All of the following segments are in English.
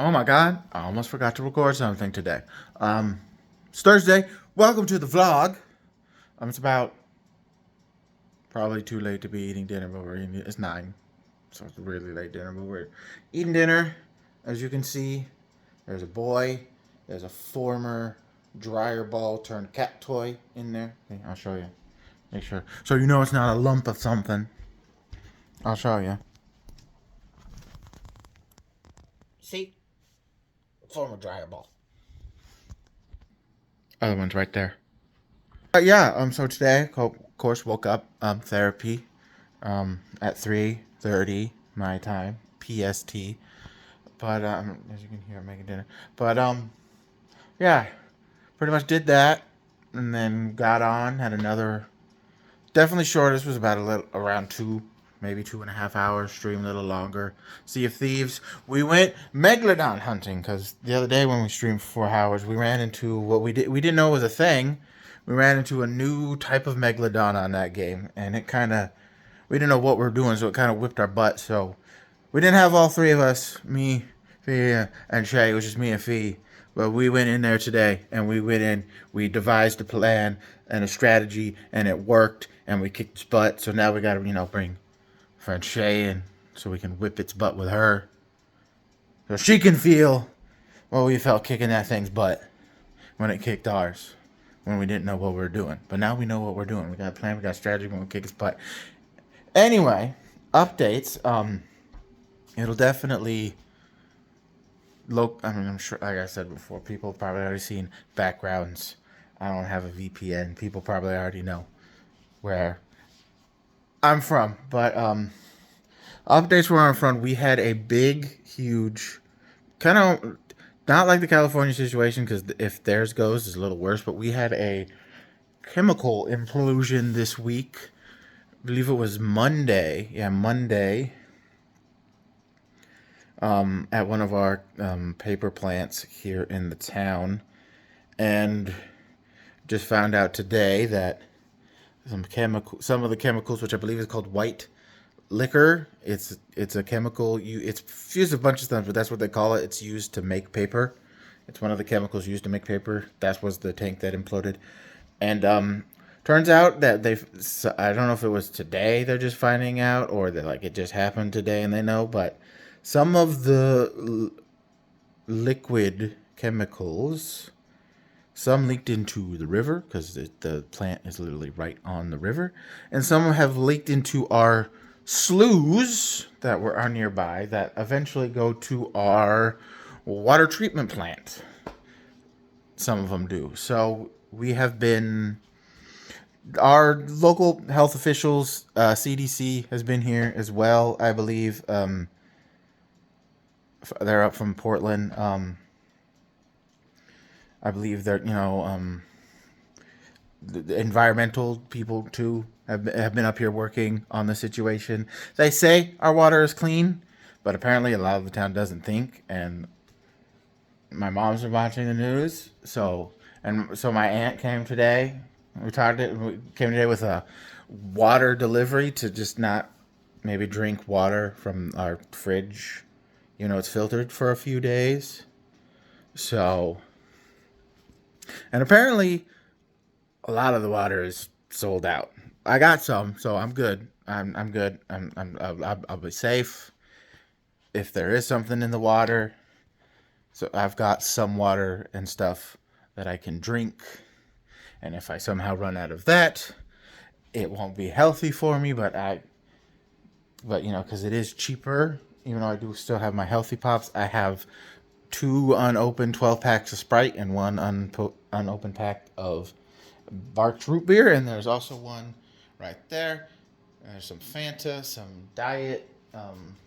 Oh my god, I almost forgot to record something today. It's Thursday. Welcome to the vlog. It's about probably too late to be eating dinner, but we're eating it's 9. So it's really late dinner, but we're eating dinner. As you can see, there's a boy, there's a former dryer ball turned cat toy in there. Okay, I'll show you. Make sure. So you know it's not a lump of something. I'll show you. See? Former dryer ball. Other one's right there. So today, of course, woke up, therapy, at 3:30 my time, PST. But, as you can hear, I'm making dinner. But, yeah, pretty much did that, and then got on, had another, definitely short. This was about around 2, maybe 2.5 hours, stream a little longer. Sea of Thieves. We went Megalodon hunting, because the other day when we streamed for 4 hours, we ran into what we didn't know was a thing. We ran into a new type of Megalodon on that game, and it kind of, we didn't know what we were doing, so it kind of whipped our butt. So we didn't have all three of us, me, Fee, and Shay. It was just me and Fee. But we went in there today, and we devised a plan and a strategy, and it worked, and we kicked its butt. So now we got to, bring friend Shay in so we can whip its butt with her. So she can feel what we felt kicking that thing's butt when it kicked ours, when we didn't know what we were doing. But now we know what we're doing. We got a plan, we got a strategy, we're going to kick its butt. Anyway, updates. It'll definitely I'm sure, like I said before, people probably already seen backgrounds. I don't have a VPN. People probably already know where I'm from. But updates where I'm from, we had a big, huge, kind of not like the California situation, because if theirs goes, it's a little worse. But we had a chemical implosion this week. I believe it was Monday. Yeah, Monday. At one of our paper plants here in the town, and just found out today that some of the chemicals, which I believe is called white liquor, it's a chemical. It's used a bunch of stuff, but that's what they call it. It's used to make paper. It's one of the chemicals used to make paper. That was the tank that imploded, and turns out that I don't know if it was today they're just finding out, or that like it just happened today and they know, but some of the liquid chemicals, some leaked into the river because the plant is literally right on the river, and some have leaked into our sloughs that are nearby that eventually go to our water treatment plant. Some of them do. So we have been, our local health officials, CDC has been here as well, I believe. They're up from Portland. I believe they're, the environmental people too have been up here working on the situation. They say our water is clean, but apparently a lot of the town doesn't think. And my mom's been watching the news, so my aunt came today. We came today with a water delivery to just not maybe drink water from our fridge. It's filtered for a few days. So, and apparently a lot of the water is sold out. I got some, so I'm good. I'm good. I'll be safe if there is something in the water. So I've got some water and stuff that I can drink. And if I somehow run out of that, it won't be healthy for me, but because it is cheaper. Even though I do still have my Healthy Pops, I have 2 unopened 12 packs of Sprite and 1 unopened pack of Barq's root beer, and there's also one right there. And there's some Fanta, some Diet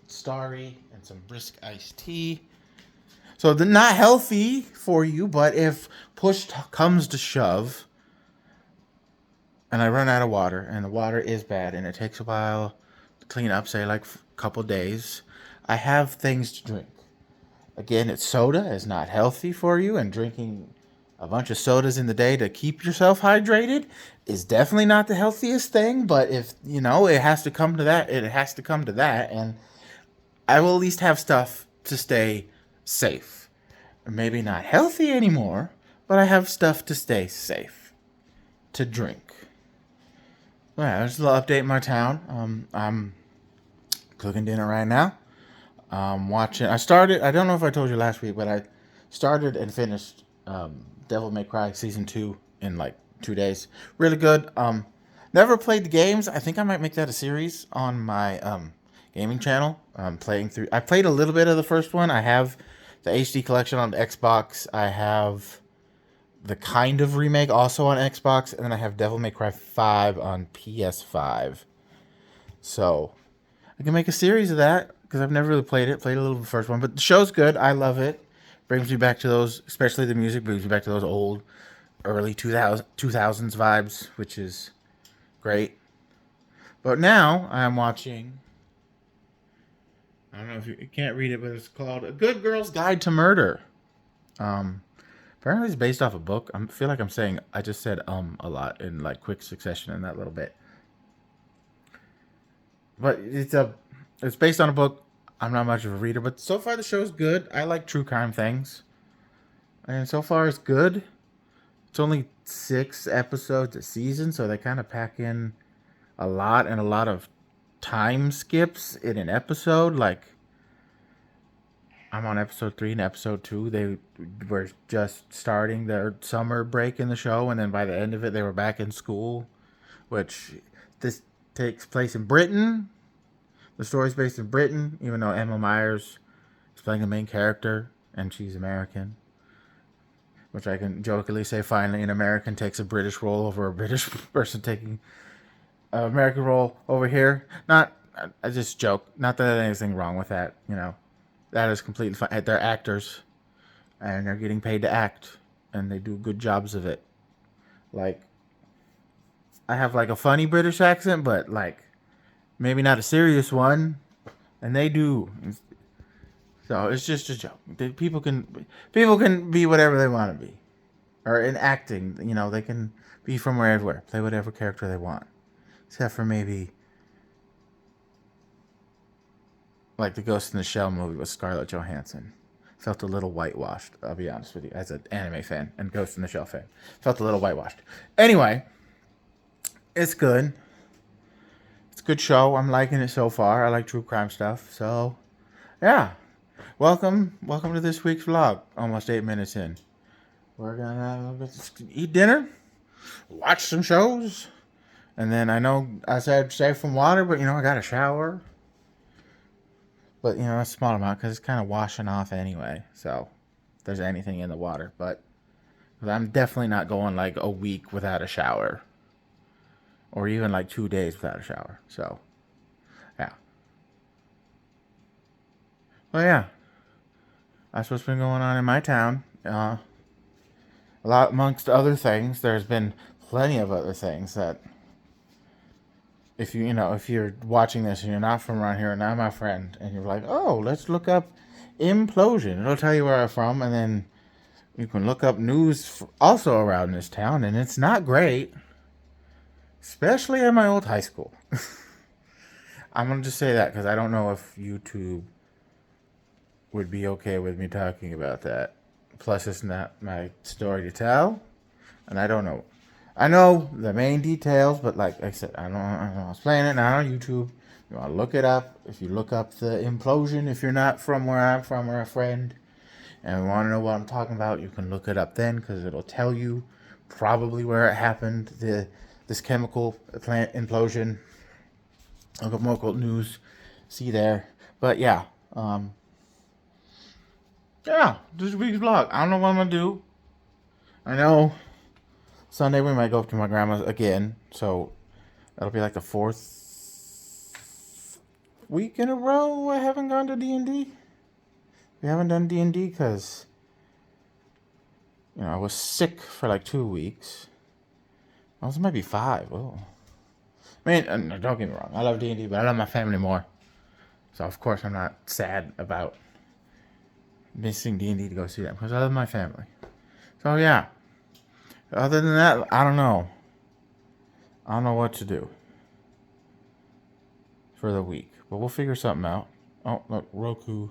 Starry, and some Brisk iced tea. So they're not healthy for you, but if push comes to shove, and I run out of water, and the water is bad, and it takes a while to clean up, say like a couple days, I have things to drink. Again, it's soda. It's not healthy for you, and drinking a bunch of sodas in the day to keep yourself hydrated is definitely not the healthiest thing. But if, it has to come to that, it has to come to that. And I will at least have stuff to stay safe. Maybe not healthy anymore, but I have stuff to stay safe. To drink. Yeah, there's a little update in my town. I'm cooking dinner right now. Watching. I started. I don't know if I told you last week, but I started and finished Devil May Cry season 2 in like 2 days. Really good. Never played the games. I think I might make that a series on my gaming channel. Playing through. I played a little bit of the first one. I have the HD collection on the Xbox. I have the kind of remake also on Xbox, and then I have Devil May Cry 5 on PS5. So I can make a series of that because I've never really played it. Played a little of the first one, but the show's good. I love it. Brings me back to those, especially the music brings me back to those old, early 2000s vibes, which is great. But now I'm watching. I don't know if you can't read it, but it's called A Good Girl's Guide to Murder. Um, Apparently it's based off a book. I feel like I'm saying I just said a lot in like quick succession in that little bit. But it's based on a book. I'm not much of a reader, but so far the show's good. I like true crime things. And so far it's good. It's only 6 episodes a season, so they kind of pack in a lot and a lot of time skips in an episode. Like I'm on episode 3 and episode 2. They were just starting their summer break in the show, and then by the end of it, they were back in school. Which this takes place in Britain. The story's based in Britain, even though Emma Myers is playing the main character, and she's American. Which I can jokingly say, finally, an American takes a British role over a British person taking an American role over here. Not, I just joke. Not that there's anything wrong with that, you know. That is completely fine. They're actors, and they're getting paid to act, and they do good jobs of it. Like, I have like a funny British accent, but like maybe not a serious one, and they do. So it's just a joke. People can be whatever they want to be, or in acting, you know, they can be from wherever, play whatever character they want, except for maybe like the Ghost in the Shell movie with Scarlett Johansson. Felt a little whitewashed. I'll be honest with you, as an anime fan and Ghost in the Shell fan, felt a little whitewashed. Anyway, it's good. It's a good show. I'm liking it so far. I like true crime stuff. So, yeah. Welcome to this week's vlog. Almost 8 minutes in. We're gonna eat dinner, watch some shows, and then I know I said save from water, but you know I got a shower. But you know that's a small amount because it's kind of washing off anyway. So if there's anything in the water, but I'm definitely not going like a week without a shower, or even like 2 days without a shower. So yeah. Well, yeah. That's what's been going on in my town. A lot amongst other things. There's been plenty of other things that if you're watching this and you're not from around here and I'm my friend and you're like, oh, let's look up implosion. It'll tell you where I'm from, and then you can look up news also around this town, and it's not great, especially at my old high school. I'm gonna just say that because I don't know if YouTube would be okay with me talking about that. Plus, it's not my story to tell, and I don't know. I know the main details, but like I said, I don't explain it now on YouTube. You want to look it up. If you look up the implosion, if you're not from where I'm from or a friend, and want to know what I'm talking about, you can look it up then because it'll tell you probably where it happened. This chemical plant implosion. Look up local news. See there. But yeah, this week's vlog. I don't know what I'm gonna do. I know Sunday we might go up to my grandma's again, so that'll be like the 4th week in a row I haven't gone to D&D. We haven't done D&D because, I was sick for like 2 weeks. Oh, this might be 5. Oh. I mean, don't get me wrong. I love D&D, but I love my family more. So, of course, I'm not sad about missing D&D to go see them because I love my family. So, yeah. Other than that, I don't know. I don't know what to do for the week, but we'll figure something out. Oh, look, Roku.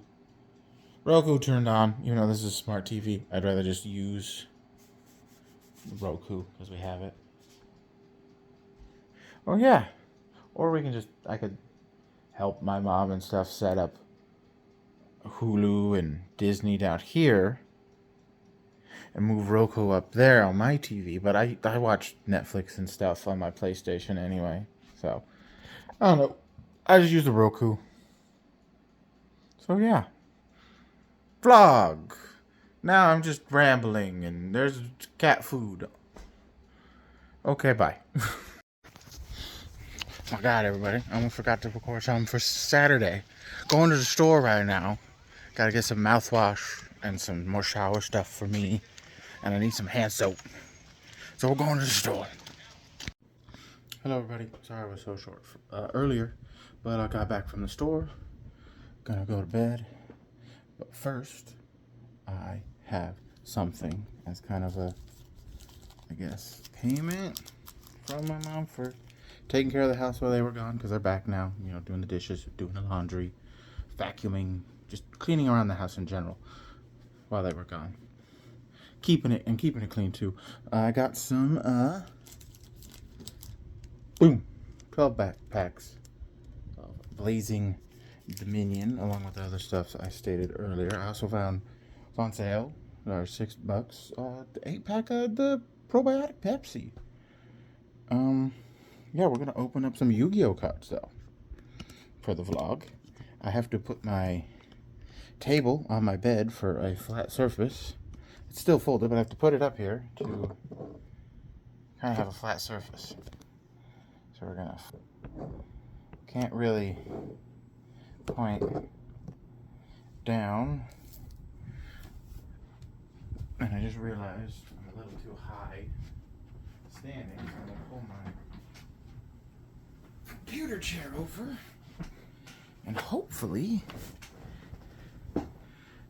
Roku turned on. Even though this is a smart TV, I'd rather just use Roku because we have it. Oh yeah. Or we can just, I could help my mom and stuff set up Hulu and Disney down here and move Roku up there on my TV. But I watch Netflix and stuff on my PlayStation anyway. So, I don't know. I just use the Roku. So yeah. Vlog. Now I'm just rambling and there's cat food. Okay, bye. Oh my god, everybody. I almost forgot to record something for Saturday. Going to the store right now. Gotta get some mouthwash and some more shower stuff for me. And I need some hand soap. So we're going to the store. Hello, everybody. Sorry I was so short earlier. But I got back from the store. Gonna go to bed. But first, I have something as kind of a, I guess, payment from my mom for taking care of the house while they were gone, because they're back now, you know, doing the dishes, doing the laundry, vacuuming, just cleaning around the house in general while they were gone. Keeping it clean too. I got some 12 backpacks of Blazing Dominion, along with the other stuff I stated earlier. I also found on sale, $6, the 8-pack of the probiotic Pepsi. Yeah, we're gonna open up some Yu-Gi-Oh cards though for the vlog. I have to put my table on my bed for a flat surface. It's still folded, but I have to put it up here to kind of have a flat surface. So we're gonna, can't really point down. And I just realized I'm a little too high standing, so I'm gonna pull my computer chair over, and hopefully,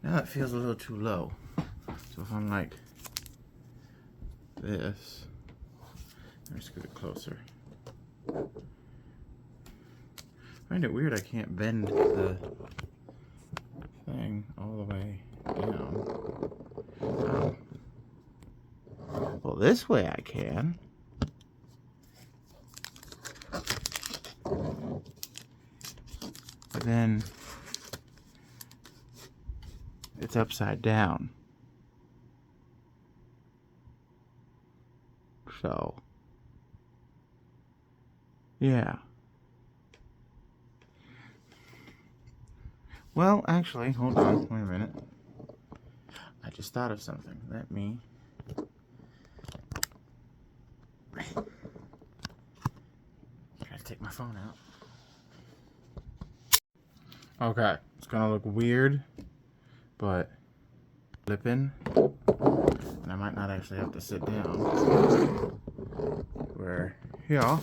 now it feels a little too low. So if I'm like this, let me scoot it closer. I find it weird I can't bend the thing all the way down. Oh. Well, this way I can. But then it's upside down. So, yeah. Well, actually, hold on. Wait a minute. I just thought of something. Let me... Gotta take my phone out. Okay. It's gonna look weird, but flipping. And I might not actually have to sit down. We're here.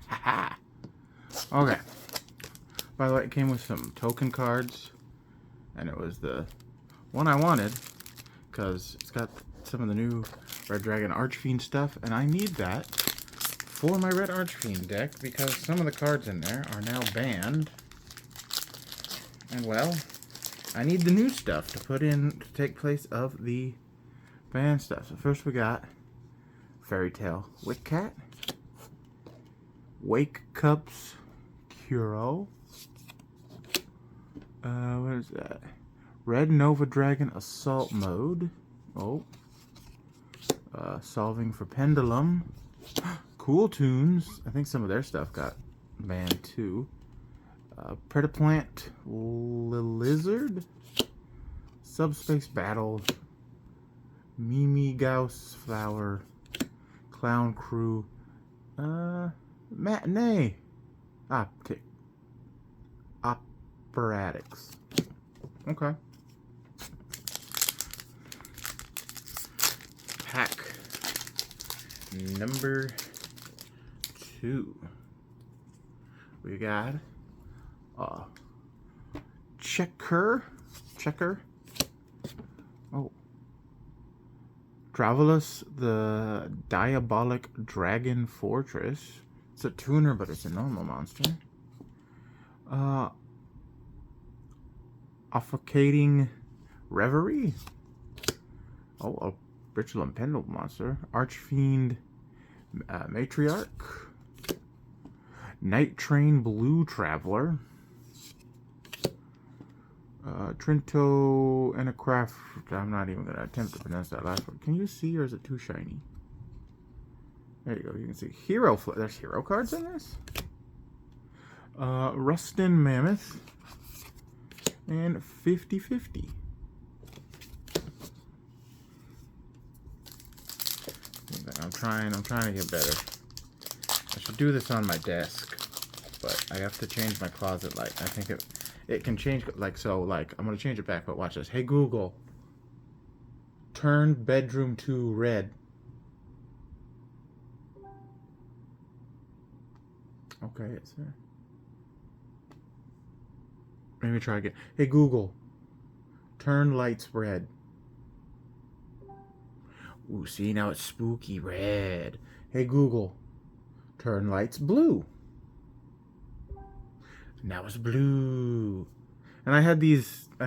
Haha. Okay. By the way, it came with some token cards, and it was the one I wanted because it's got some of the new Red Dragon Archfiend stuff, and I need that for my Red Archfiend deck because some of the cards in there are now banned. And well, I need the new stuff to put in to take place of the banned stuff. So first we got Fairy Tale Wickcat, Wake Cups Kuro. What is that? Red Nova Dragon Assault Mode. Oh. Solving for Pendulum. Cool Tunes. I think some of their stuff got banned too. Predaplant Lizard. Subspace Battle. Mimi Gauss Flower. Clown Crew. Matinee. Optic. Operatics. Okay. Pack number 2. We got Checker. Oh. Travelus, the Diabolic Dragon Fortress. It's a tuner, but it's a normal monster. Offocating Reverie. Oh, a Ritual Impendable monster. Archfiend Matriarch. Night Train Blue Traveler. Trinto and a craft. I'm not even going to attempt to pronounce that last one. Can you see, or is it too shiny? There you go. You can see hero. There's hero cards in this. Rustin Mammoth and 50/50. I'm trying to get better. I should do this on my desk, but I have to change my closet light. I think it can change like so. Like I'm gonna change it back, but watch this. Hey Google, turn bedroom to red. Okay, it's there. Let me try again. Hey Google, turn lights red. Ooh, see, now it's spooky red. Hey Google, turn lights blue. Now it's blue. And I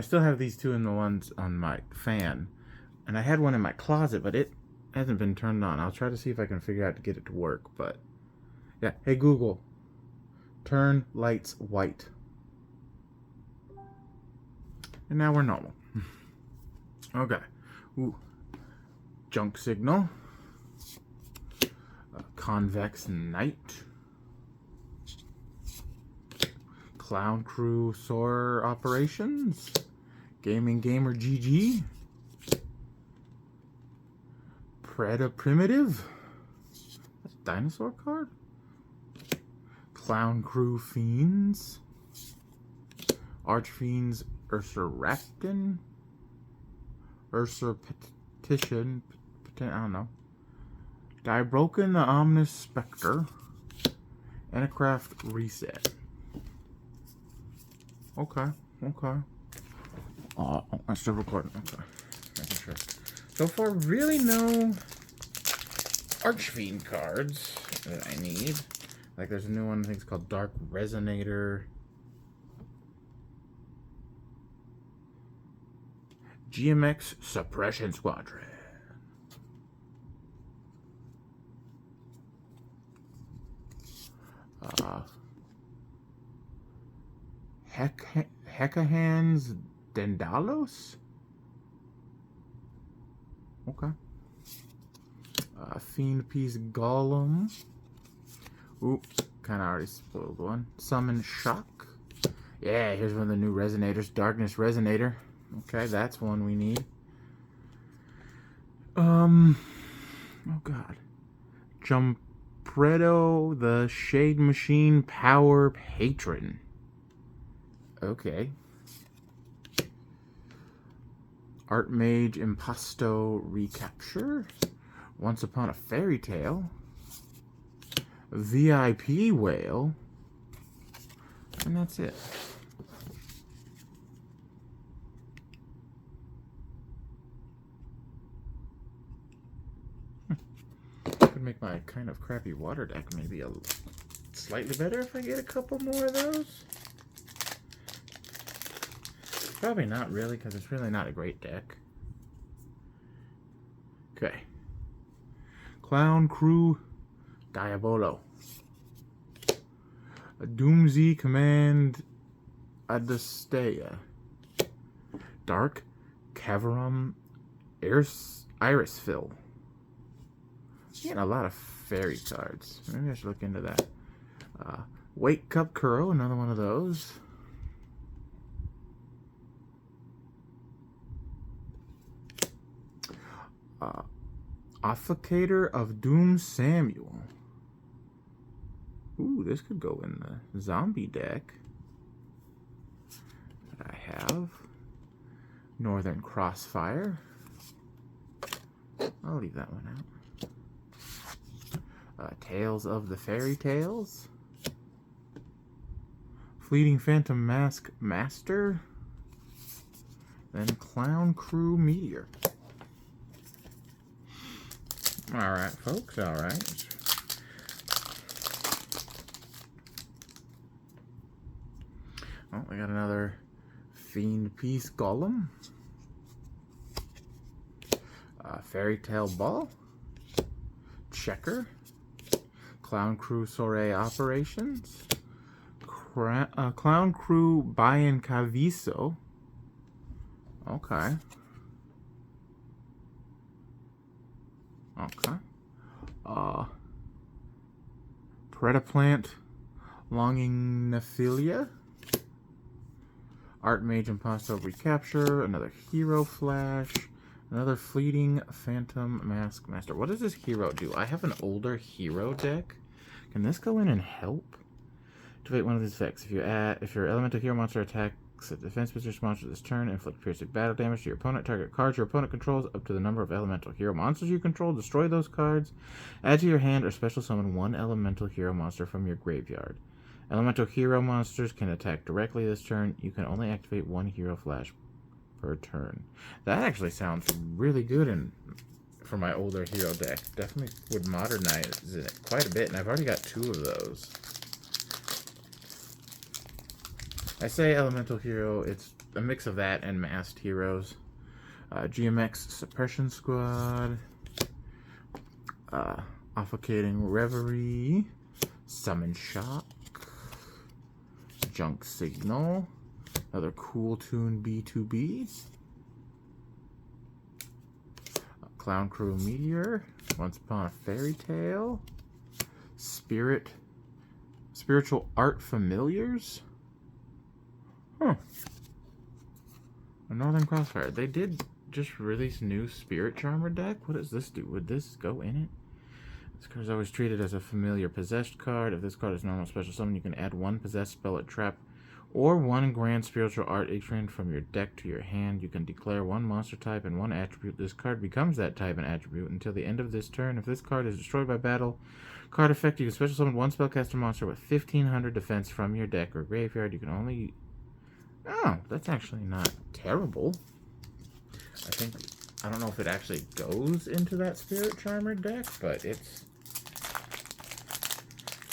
still have these two in the ones on my fan. And I had one in my closet, but it hasn't been turned on. I'll try to see if I can figure out to get it to work, but yeah. Hey Google, turn lights white. And now we're normal. Okay. Ooh. Junk Signal. Convex Knight. Clown Crew Soar Operations. Gaming Gamer GG. Preda Primitive. That's a dinosaur card. Clown Crew Fiends. Archfiends Ursuractin. Usurpetition. I don't know. Diabroken the Omnis Spectre. Anacraft Reset. Okay. I'm still recording. Okay. Making sure. So far, really no Archfiend cards that I need. Like there's a new one, I think it's called Dark Resonator. GMX Suppression Squadron. Hekahan's Dendalos? Okay. Fiend Piece Golem. Ooh, kind of already spoiled one. Summon Shock. Yeah, here's one of the new Resonators. Darkness Resonator. Okay, that's one we need. Oh god. Jumpredo, the Shade Machine Power Patron. Okay. Artmage Impasto Recapture. Once Upon a Fairy Tale. VIP Whale. And that's it. Could make my kind of crappy water deck maybe a slightly better if I get a couple more of those. Probably not really, because it's really not a great deck. Okay. Clown Crew Diabolo. A Doomsy Command Adestea. Dark Cavarum Irisfill. Getting a lot of fairy cards. Maybe I should look into that. Wake Cup Kuro, another one of those. Officator of Doom Samuel. Ooh, this could go in the zombie deck that I have. Northern Crossfire. I'll leave that one out. Tales of the Fairy Tales. Fleeting Phantom Mask Master. Then Clown Crew Meteor. Alright, folks, alright. Oh, I got another Fiend Piece Golem. Fairy Tale Ball. Checker. Clown Crew Soiree Operations. Clown Crew Bayan Caviso. Okay. Okay. Predaplant Longingophilia. Archmage Imposter Recapture. Another Hero Flash. Another Fleeting Phantom Mask Master. What does this hero do? I have an older hero deck. Can this go in and help? Activate one of these effects. If your elemental hero monster attacks a defense position monster this turn, inflict piercing battle damage to your opponent. Target cards your opponent controls up to the number of elemental hero monsters you control. Destroy those cards. Add to your hand or special summon one elemental hero monster from your graveyard. Elemental hero monsters can attack directly this turn. You can only activate one hero flash per turn. That actually sounds really good for my older hero deck. Definitely would modernize it quite a bit, and I've already got 2 of those. I say elemental hero, it's a mix of that and masked heroes. GMX Suppression Squad. Offocating Reverie. Summon Shock. Junk Signal. Another Cool Tune B2B. Clown Crew Meteor. Once Upon a Fairy Tale. Spiritual Art Familiars. Huh. A Northern Crossfire. They did just release new Spirit Charmer deck. What does this do? Would this go in it? This card is always treated as a familiar possessed card. If this card is normal special summon, you can add 1 possessed spell at trap or 1 grand spiritual art ignorant from your deck to your hand. You can declare 1 monster type and 1 attribute. This card becomes that type and attribute until the end of this turn. If this card is destroyed by battle, card effect, you can special summon 1 spellcaster monster with 1500 defense from your deck or graveyard. You can only... Oh, that's actually not terrible. I don't know if it actually goes into that Spirit Charmer deck, but it's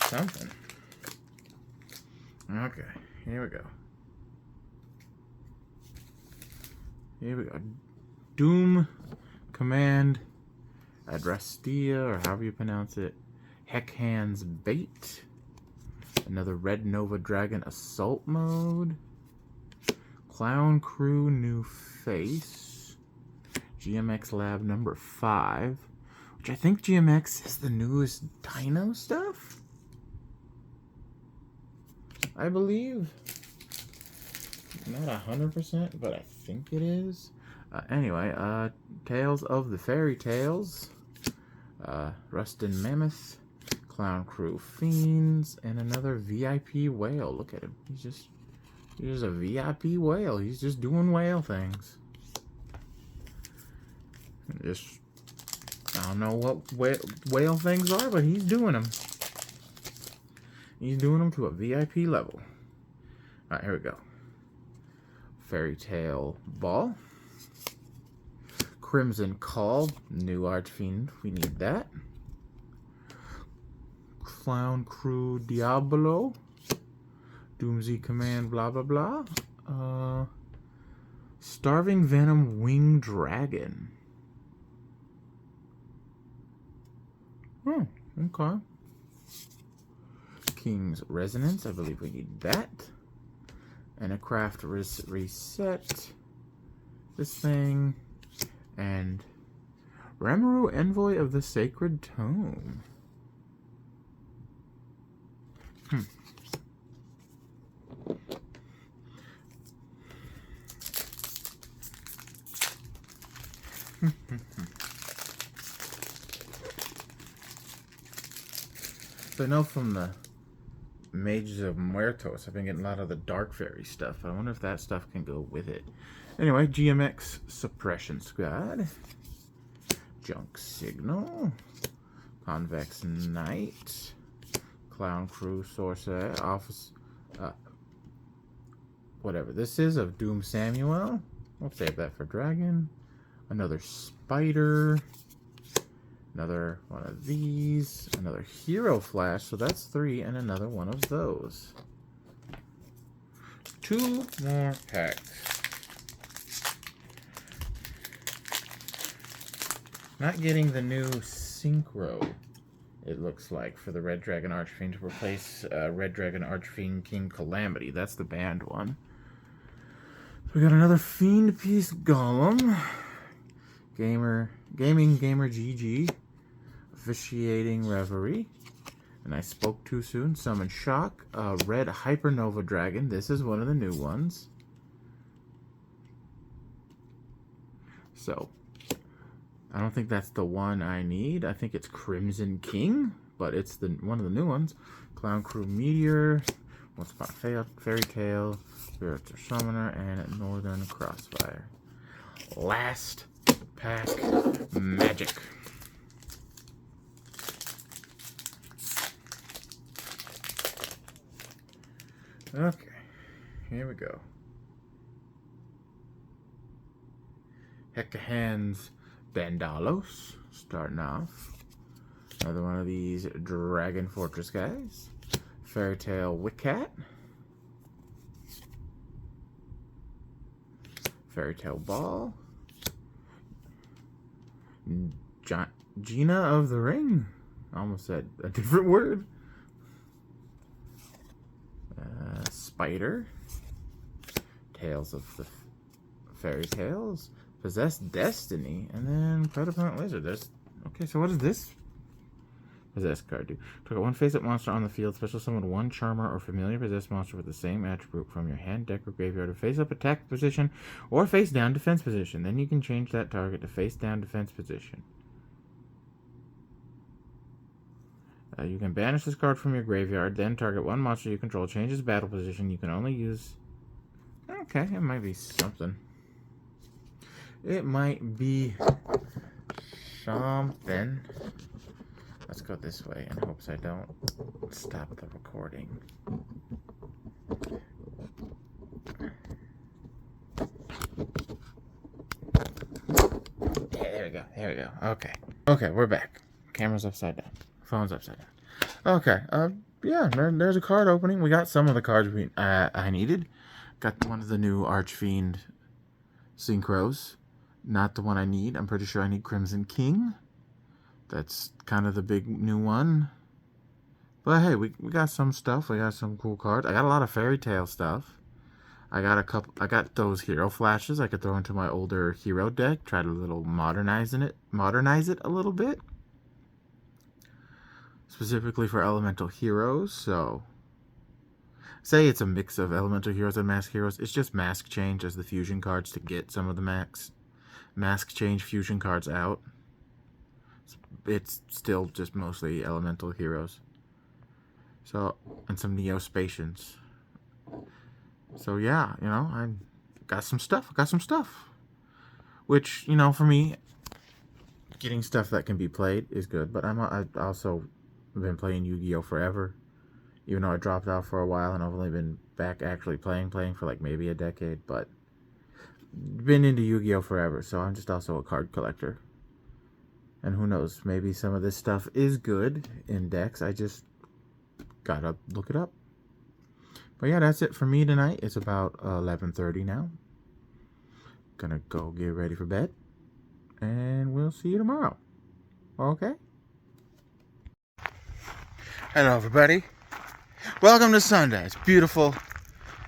something. Okay, here we go. Doom Command Adrastia, or however you pronounce it. Heckhand's Bait. Another Red Nova Dragon Assault Mode. Clown Crew New Face. GMX Lab number 5. Which I think GMX is the newest Dino stuff? I believe. Not 100%, but I think it is. Anyway, Tales of the Fairy Tales. Rustin Mammoth. Clown Crew Fiends. And another VIP Whale. Look at him. He's a VIP whale. He's just doing whale things. I don't know what whale things are, but he's doing them. He's doing them to a VIP level. Alright, here we go. Fairy Tale Ball. Crimson Call. New Archfiend. We need that. Clown Crew Diablo. Doomsy Command, blah, blah, blah. Starving Venom Winged Dragon. Oh, okay. King's Resonance, I believe we need that. And a craft reset. This thing. And Rimuru, Envoy of the Sacred Tome. So I know from the Mages of Muertos, I've been getting a lot of the Dark Fairy stuff. I wonder if that stuff can go with it. Anyway, GMX Suppression Squad. Junk Signal. Convex Knight. Clown Crew Sorcerer. Office... whatever this is of Doom Samuel. We'll save that for Dragon. Another Spider. Another one of these. Another Hero Flash. So that's 3, and another one of those. 2 more packs. Not getting the new Synchro, it looks like, for the Red Dragon Archfiend to replace Red Dragon Archfiend King Calamity. That's the banned one. We got another Fiend Piece Golem. Gaming Gamer GG. Officiating Reverie. And I spoke too soon. Summon Shock. Red Hypernova Dragon. This is one of the new ones. So, I don't think that's the one I need. I think it's Crimson King, but it's one of the new ones. Clown Crew Meteor. Once Upon a Fairy Tale. Spiritual Summoner. And Northern Crossfire. Last pack. Magic. Okay, here we go. Hecahan's Bandalos, starting off. Another one of these Dragon Fortress guys. Fairy Tale Wickcat. Fairy Tale Ball. Gina of the Ring. I almost said a different word. Spider. Tales of the Fairy Tales. Possessed Destiny. And then Predaplant Lizard. Okay, so what does this possessed card do? Took a 1 face-up monster on the field. Special summon 1 Charmer or Familiar Possessed monster with the same attribute from your hand, deck, or graveyard to face-up attack position or face-down defense position. Then you can change that target to face-down defense position. You can banish this card from your graveyard, then target 1 monster you control, change its battle position. You can only use... Okay, it might be something. It might be something. Let's go this way in hopes I don't stop the recording. Yeah, there we go. There we go. Okay. Okay, we're back. Camera's upside down. Phone's upside down. Okay, yeah, there's a card opening. We got some of the cards I needed. Got one of the new Archfiend Synchros. Not the one I need. I'm pretty sure I need Crimson King. That's kind of the big new one. But hey, we got some stuff. We got some cool cards. I got a lot of Fairy Tale stuff. I got those Hero Flashes I could throw into my older Hero deck. Try to modernize it a little bit. Specifically for Elemental Heroes, so... Say it's a mix of Elemental Heroes and Mask Heroes. It's just Mask Change as the fusion cards to get some of the Mask Change fusion cards out. It's still just mostly Elemental Heroes. So, and some Neospatians. So yeah, I got some stuff. Which, for me, getting stuff that can be played is good. But I also been playing Yu-Gi-Oh! Forever. Even though I dropped out for a while and I've only been back actually playing for like maybe a decade. But been into Yu-Gi-Oh! Forever. So I'm just also a card collector. And who knows, maybe some of this stuff is good in decks. I just gotta look it up. But yeah, that's it for me tonight. It's about 11:30 now. Gonna go get ready for bed. And we'll see you tomorrow. Okay? Hello, everybody. Welcome to Sunday. It's beautiful.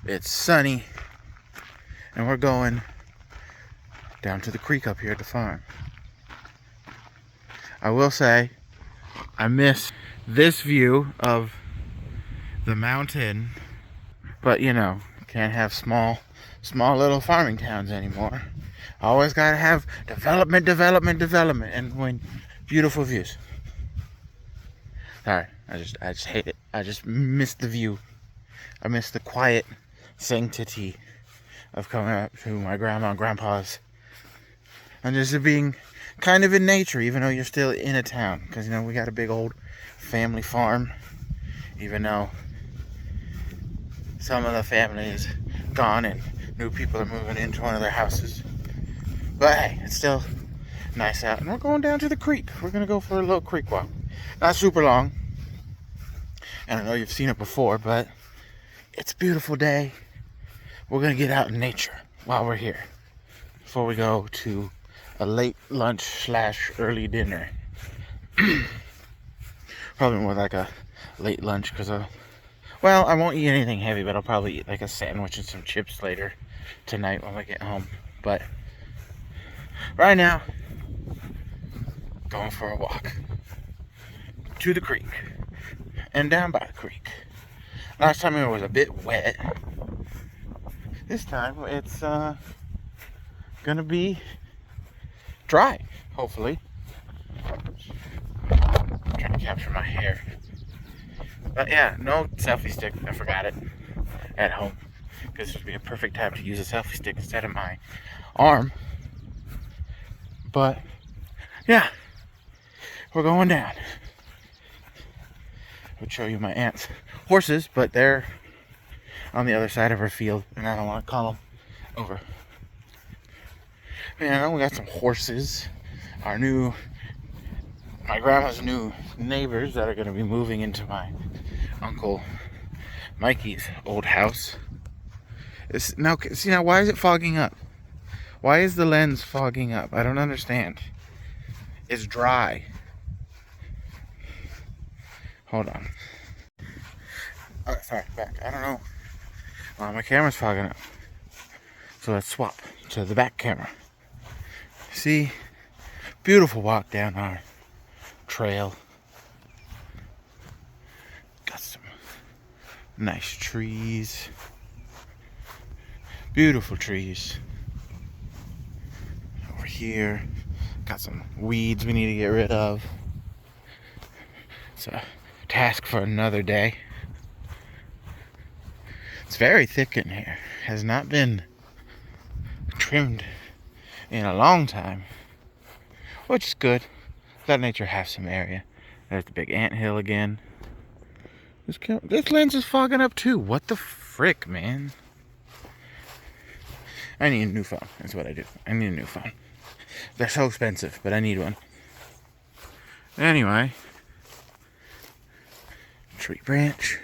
It's sunny. And we're going down to the creek up here at the farm. I will say, I miss this view of the mountain. But, can't have small little farming towns anymore. Always gotta have development, and when beautiful views. Sorry, I just hate it. I just miss the view. I miss the quiet sanctity of coming up to my grandma and grandpa's. And just being kind of in nature, even though you're still in a town. Because, we got a big old family farm. Even though some of the family is gone and new people are moving into one of their houses. But hey, it's still Nice out. And we're going down to the creek. We're going to go for a little creek walk. Not super long. And I know you've seen it before, but it's a beautiful day. We're going to get out in nature while we're here. Before we go to a late lunch / early dinner. Probably more like a late lunch because well, I won't eat anything heavy, but I'll probably eat like a sandwich and some chips later tonight when I get home. But right now, going for a walk to the creek and down by the creek. Last time it was a bit wet. This time it's gonna be dry, hopefully. I'm trying to capture my hair. But yeah, no selfie stick. I forgot it at home. Because this would be a perfect time to use a selfie stick instead of my arm. But yeah, we're going down. I would show you my aunt's horses, but they're on the other side of her field, and I don't want to call them over. Man, we got some horses. My grandma's new neighbors that are going to be moving into my Uncle Mikey's old house. Now, why is it fogging up? Why is the lens fogging up? I don't understand. It's dry. Hold on. Alright, sorry, back. I don't know. My camera's fogging up. So let's swap to the back camera. See? Beautiful walk down our trail. Got some nice trees. Beautiful trees. Over here, got some weeds we need to get rid of. It's a task for another day. It's very thick in here. Has not been trimmed in a long time, which is good. Let nature have some area. There's the big anthill again. This lens is fogging up too. What the frick, man? I need a new phone. That's what I do. I need a new phone. They're so expensive, but I need one. Anyway, tree branch.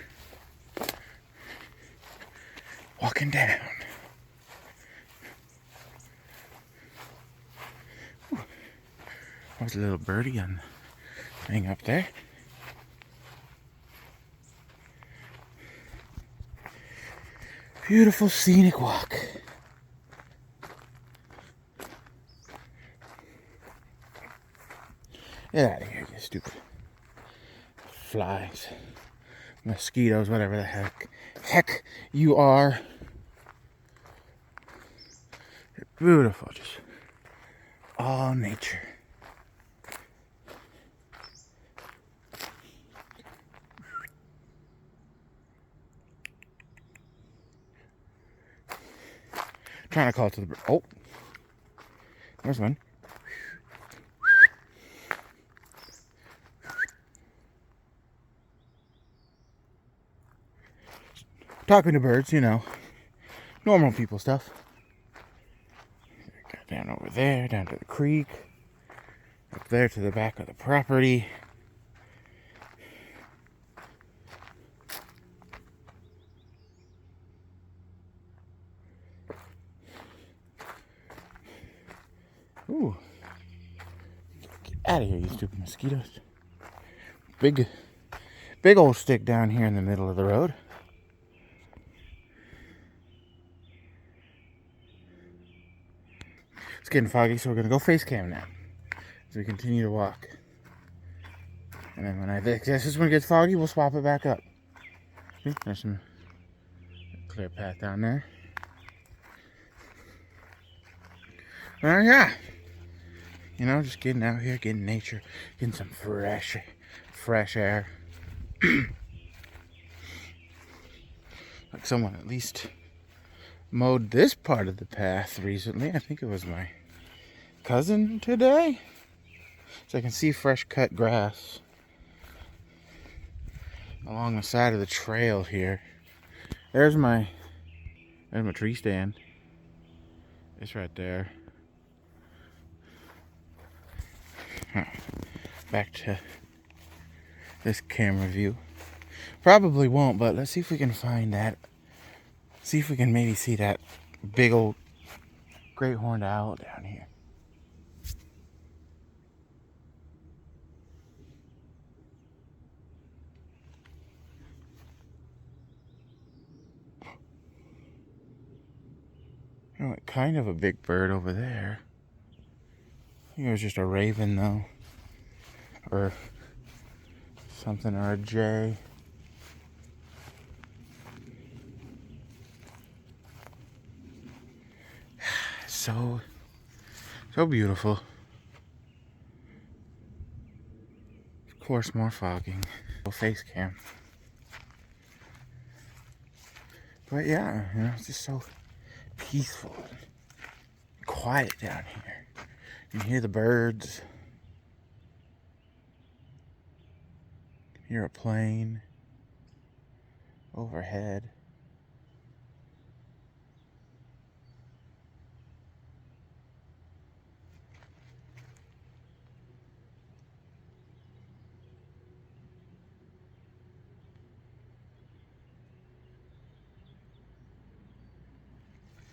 Walking down. Ooh. There's a little birdie on the thing up there. Beautiful scenic walk. Get out of here, you stupid flies, mosquitoes, whatever the heck you are. You're beautiful, just all nature. Trying to call to the bird. Oh, there's one. Talking to birds, normal people stuff. Got down over there, down to the creek, up there to the back of the property. Ooh. Get out of here, you stupid mosquitoes. Big old stick down here in the middle of the road. It's getting foggy, so we're going to go face cam now as we continue to walk. And then when this is when it gets foggy, we'll swap it back up. See, there's some clear path down there. Well, yeah. Just getting out here, getting nature, getting some fresh air. Like someone at least mowed this part of the path recently. I think it was my cousin today. So I can see fresh cut grass along the side of the trail here. There's my tree stand. It's right there. Huh. Back to this camera view. Probably won't, but let's see if we can find that. See if we can maybe see that big old great horned owl down here. Oh, kind of a big bird over there. I think it was just a raven though. Or something, or a jay. So beautiful. Of course, more fogging. Face cam. But yeah, you know, it's just so peaceful and quiet down here. You can hear the birds. You can hear a plane overhead.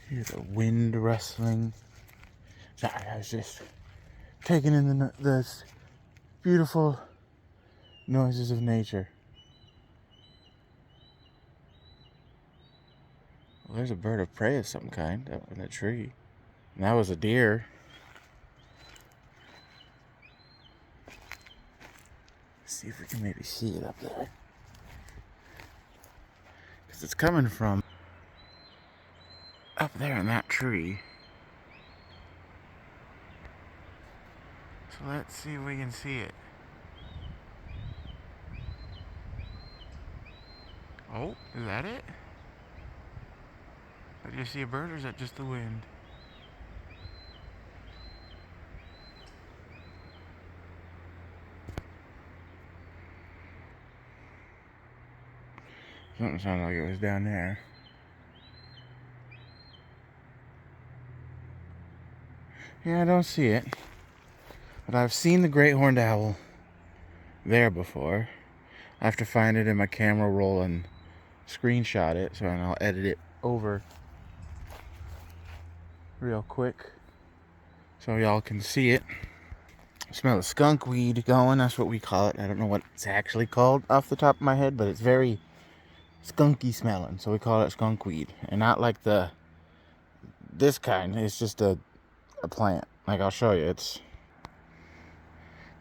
Hear the wind rustling. Sorry, I was just taking in the beautiful noises of nature. Well, there's a bird of prey of some kind up in a tree. And that was a deer. Let's see if we can maybe see it up there. Because it's coming from up there in that tree. So let's see if we can see it. Oh, is that it? Do you see a bird, or is that just the wind? Something sounded like it was down there. Yeah, I don't see it. But I've seen the great horned owl there before. I have to find it in my camera roll and screenshot it, so I'll edit it over real quick so y'all can see it. Smell of skunk weed going, that's what we call it. I don't know what it's actually called off the top of my head, but it's very skunky smelling, so we call it skunk weed. And not like this kind, it's just a plant. Like, I'll show you, it's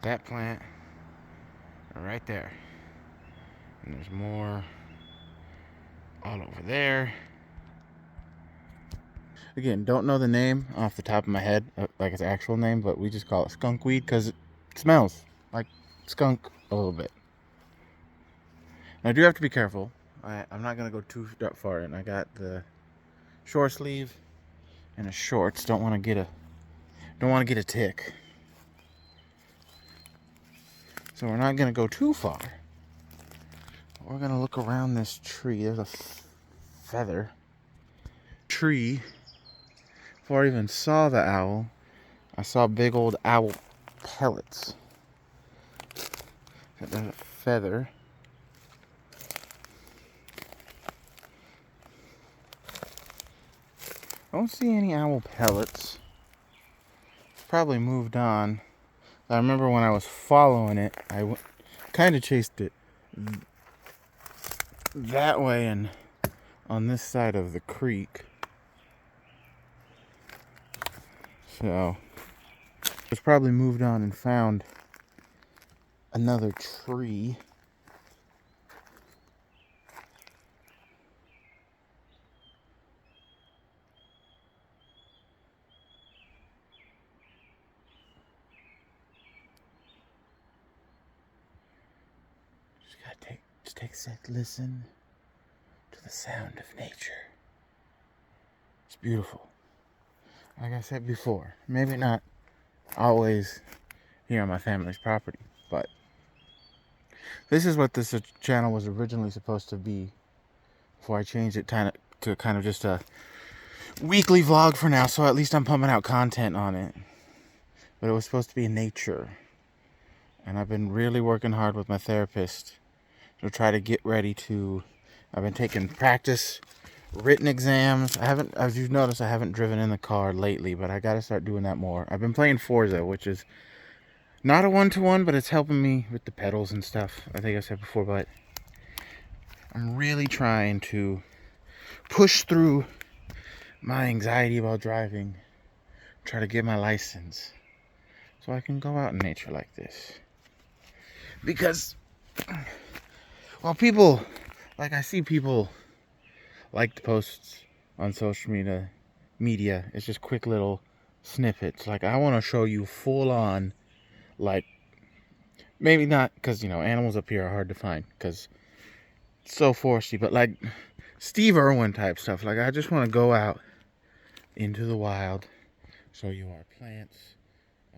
that plant right there. And there's more all over there. Again, don't know the name off the top of my head, like its actual name, but we just call it skunk weed because it smells like skunk a little bit. Now, I do have to be careful. I'm not going to go too far in. I got the short sleeve and a shorts. Don't want to get a tick. So we're not going to go too far. We're going to look around this tree. There's a feather tree. Before I even saw the owl, I saw big old owl pellets. There's a feather. I don't see any owl pellets. Probably moved on. I remember when I was following it, I kind of chased it that way and on this side of the creek. So it's probably moved on and found another tree. Just take a sec, listen to the sound of nature. It's beautiful. Like I said before, maybe not always here on my family's property, but this is what this channel was originally supposed to be before I changed it to kind of just a weekly vlog for now, so at least I'm pumping out content on it. But it was supposed to be nature. And I've been really working hard with my therapist to try to get ready to... I've been taking practice written exams. As you've noticed, I haven't driven in the car lately, but I gotta start doing that more. I've been playing Forza, which is not a one-to-one, but it's helping me with the pedals and stuff. I think I said before, but I'm really trying to push through my anxiety about driving, try to get my license so I can go out in nature like this. Because, well, I see people like the posts on social media. It's just quick little snippets. Like, I want to show you full on, like, maybe not, because, animals up here are hard to find, because it's so foresty, but like Steve Irwin type stuff. Like, I just want to go out into the wild, show you our plants,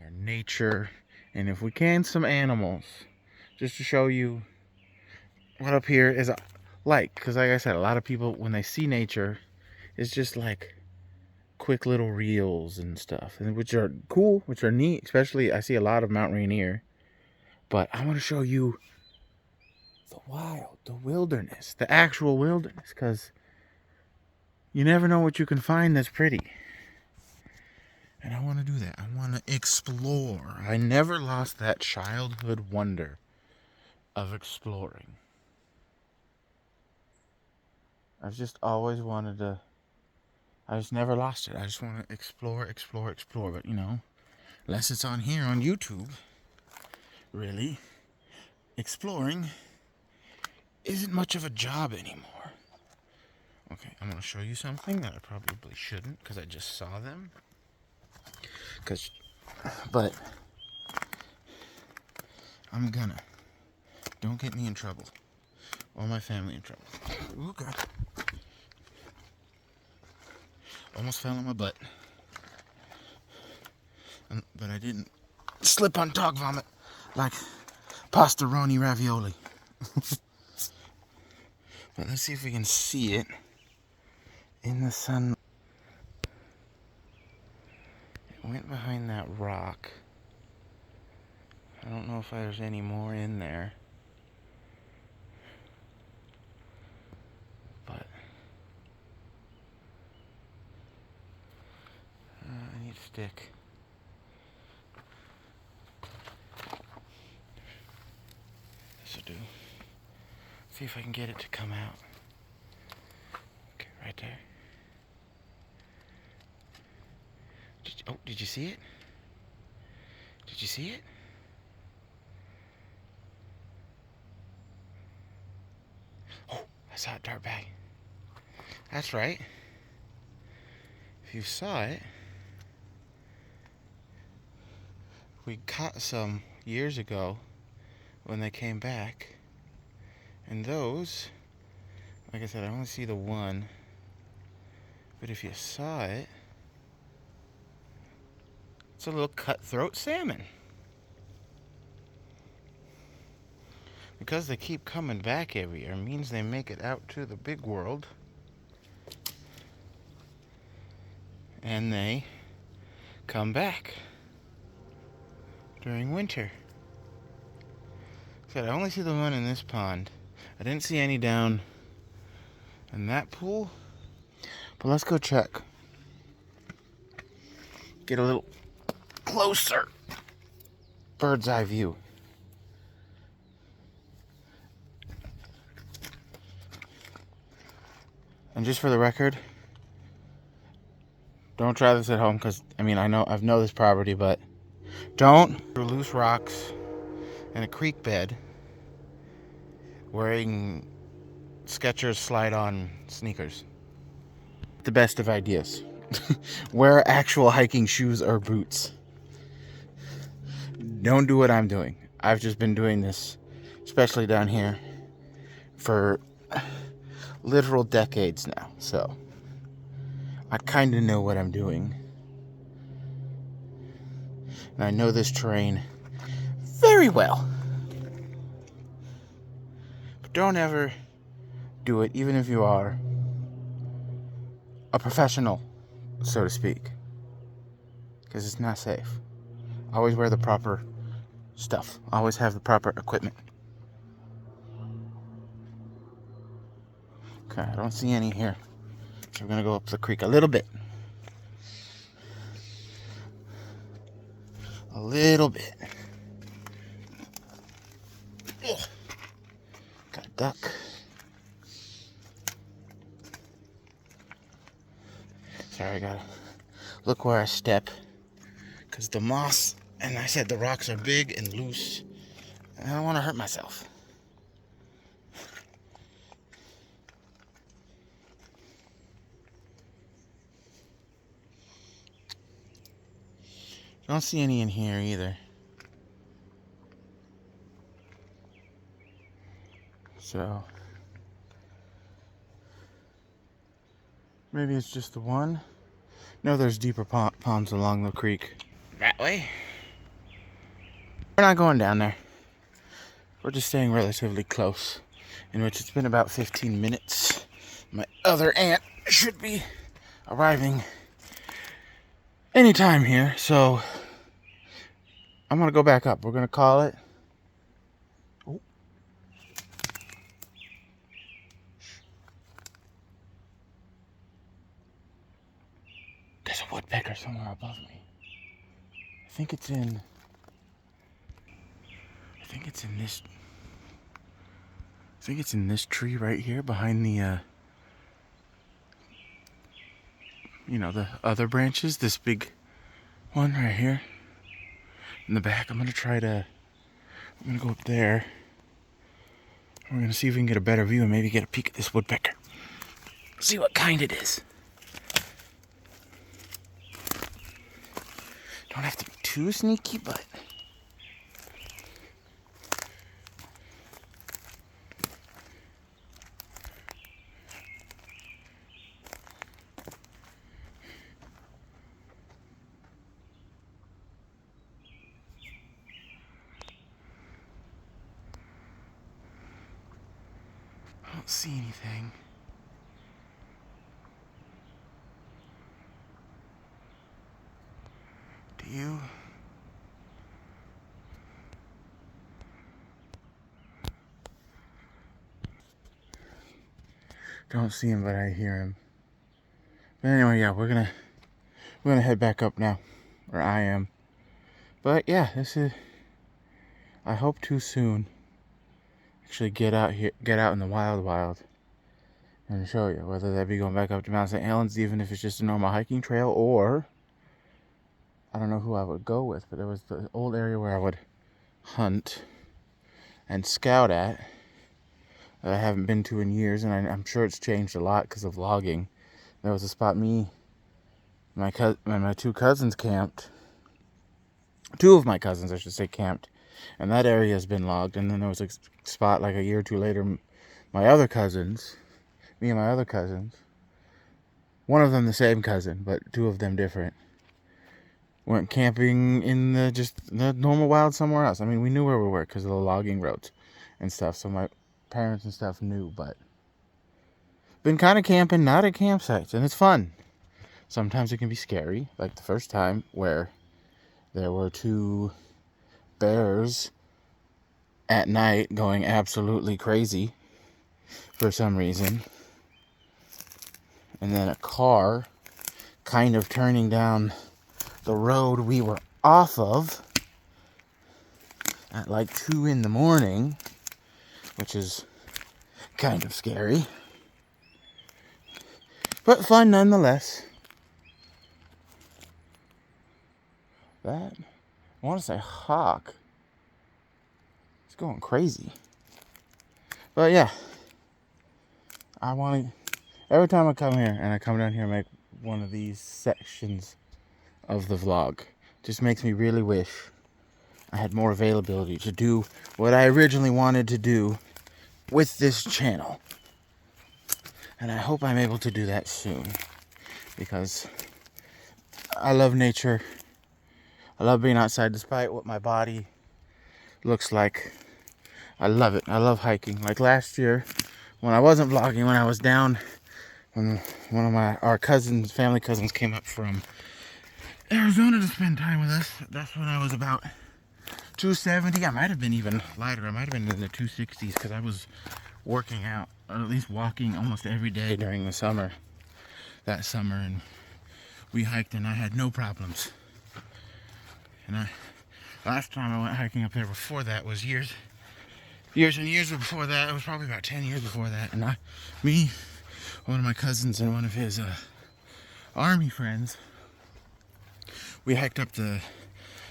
our nature, and if we can, some animals, just to show you what up here is like. Because like I said, a lot of people, when they see nature, it's just like quick little reels and stuff, and which are cool, which are neat. Especially, I see a lot of Mount Rainier, but I want to show you the wild, the wilderness, the actual wilderness, because you never know what you can find that's pretty. And I want to do that. I want to explore. I never lost that childhood wonder of exploring. I've just always wanted to. I just never lost it. I just want to explore. But, unless it's on here on YouTube, really, exploring isn't much of a job anymore. Okay, I'm going to show you something that I probably shouldn't, because I just saw them. But I'm gonna. Don't get me in trouble. Or my family in trouble. Oh, God. Almost fell on my butt. But I didn't slip on dog vomit like pastaroni ravioli. But let's see if we can see it in the sun. It went behind that rock. I don't know if there's any more in there. But I need a stick. This'll do. See if I can get it to come out. Okay, right there. Did you see it? Did you see it? Oh, I saw a dart bag. That's right. If you saw it, we caught some years ago when they came back. And those, like I said, I only see the one. But if you saw it, it's a little cutthroat salmon. Because they keep coming back every year means they make it out to the big world. And they come back during winter. So I only see the one in this pond. I didn't see any down in that pool. But let's go check. Get a little closer. Bird's eye view. And just for the record, don't try this at home, because I know this property, but don't through loose rocks in a creek bed wearing Skechers slide-on sneakers. The best of ideas. Wear actual hiking shoes or boots. Don't do what I'm doing. I've just been doing this, especially down here, for literal decades now, so I kind of know what I'm doing. And I know this terrain very well. But don't ever do it, even if you are a professional, so to speak, because it's not safe. Always wear the proper stuff. Always have the proper equipment. Okay, I don't see any here. So we're gonna go up the creek a little bit. A little bit. Ugh. Got a duck. Sorry, I gotta look where I step. Because the moss, and I said the rocks are big and loose. And I don't want to hurt myself. Don't see any in here either. So maybe it's just the one. No, there's deeper ponds along the creek. That way. We're not going down there. We're just staying relatively close, in which it's been about 15 minutes. My other aunt should be arriving anytime here, so I'm gonna go back up. We're gonna call it. Oh. There's a woodpecker somewhere above me. I think it's in this. I think it's in this tree right here behind the, the other branches. This big one right here in the back. I'm gonna go up there. We're gonna see if we can get a better view and maybe get a peek at this woodpecker. See what kind it is. Don't have to be too sneaky, but I don't see anything. Do you? Don't see him, but I hear him. But anyway, yeah, we're gonna head back up now, or I am. But yeah, I hope too soon. Actually, get out in the wild, and show you whether that be going back up to Mount St. Helens, even if it's just a normal hiking trail, or I don't know who I would go with, but there was the old area where I would hunt and scout at that I haven't been to in years, and I'm sure it's changed a lot because of logging. There was a spot and my two cousins camped. Two of my cousins, I should say, camped, and that area has been logged. And then there was a spot like a year or two later, me and my other cousins, one of them the same cousin, but two of them different, went camping in the normal wild somewhere else. I mean, we knew where we were because of the logging roads and stuff, so my parents and stuff knew, but been kind of camping, not at campsites, and it's fun. Sometimes it can be scary, like the first time where there were two bears at night going absolutely crazy for some reason, and then a car kind of turning down the road we were off of at like 2 in the morning, which is kind of scary, but fun nonetheless. That, I want to say hawk. It's going crazy. But yeah, every time I come here and I come down here and make one of these sections of the vlog, just makes me really wish I had more availability to do what I originally wanted to do with this channel. And I hope I'm able to do that soon, because I love nature. I love being outside despite what my body looks like. I love it. I love hiking. Like last year when I wasn't vlogging, when I was down, when one of our family cousins came up from Arizona to spend time with us. That's when I was about 270. I might have been even lighter. I might have been in the 260s because I was working out, or at least walking almost every day during the summer. That summer, and we hiked and I had no problems. And last time I went hiking up there before that was years and years before that. It was probably about 10 years before that. And one of my cousins and one of his army friends, we hiked up the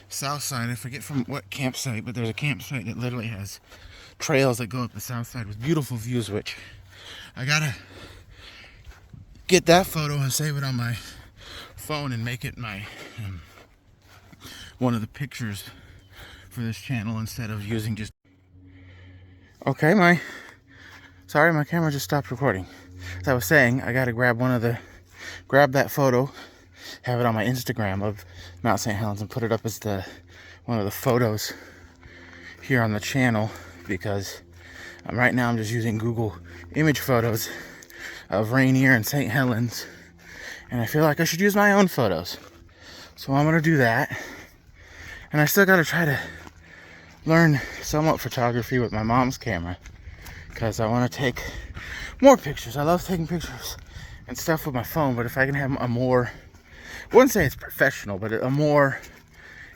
south side. I forget from what campsite, but there's a campsite that literally has trails that go up the south side with beautiful views, which I gotta get that photo and save it on my phone and make it my one of the pictures for this channel instead of using just... Okay, my camera just stopped recording. As I was saying, I gotta grab that photo, have it on my Instagram of Mount St. Helens and put it up as one of the photos here on the channel, because right now I'm just using Google image photos of Rainier and St. Helens, and I feel like I should use my own photos. So I'm gonna do that. And I still gotta try to learn somewhat photography with my mom's camera, because I want to take more pictures. I love taking pictures and stuff with my phone, but if I can have a more, I wouldn't say it's professional, but a more,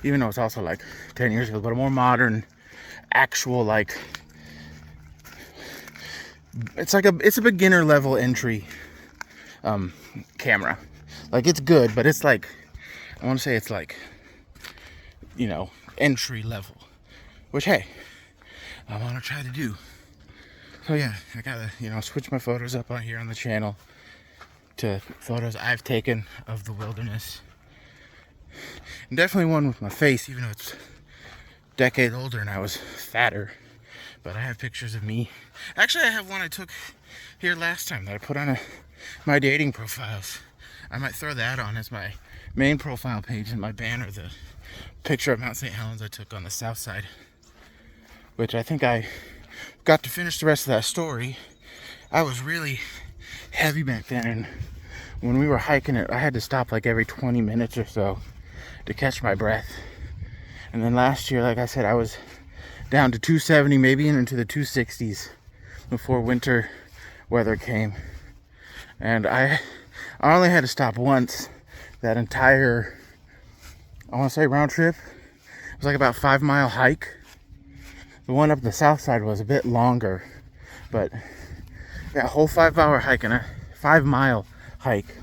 even though it's also like 10 years ago, but a more modern, actual, like, it's a beginner level entry camera. Like, it's good, but it's like, I want to say it's like, you know, entry level, which, hey, I want to try to do. So yeah, I gotta, switch my photos up on here on the channel to photos I've taken of the wilderness. And definitely one with my face, even though it's a decade older and I was fatter. But I have pictures of me. Actually, I have one I took here last time that I put on my dating profiles. I might throw that on as my main profile page and my banner, the picture of Mount St. Helens I took on the south side, which I think I got to finish the rest of that story. I was really heavy back then, and when we were hiking it, I had to stop like every 20 minutes or so to catch my breath. And then last year, like I said, I was down to 270, maybe into the 260s before winter weather came. And I only had to stop once that entire, I want to say, round trip. It was like about 5-mile hike. The one up the south side was a bit longer, but that whole 5-hour hike and a 5-mile hike,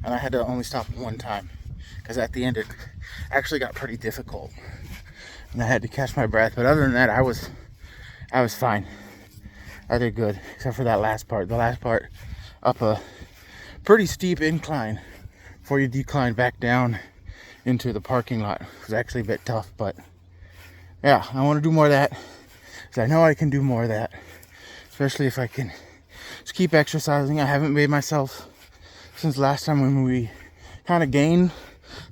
and I had to only stop one time because at the end it actually got pretty difficult and I had to catch my breath. But other than that, I was fine. I did good, except for that last part. The last part up a pretty steep incline before you decline back down into the parking lot. It was actually a bit tough, but yeah, I want to do more of that, because I know I can do more of that, especially if I can just keep exercising. I haven't made myself since last time when we kind of gained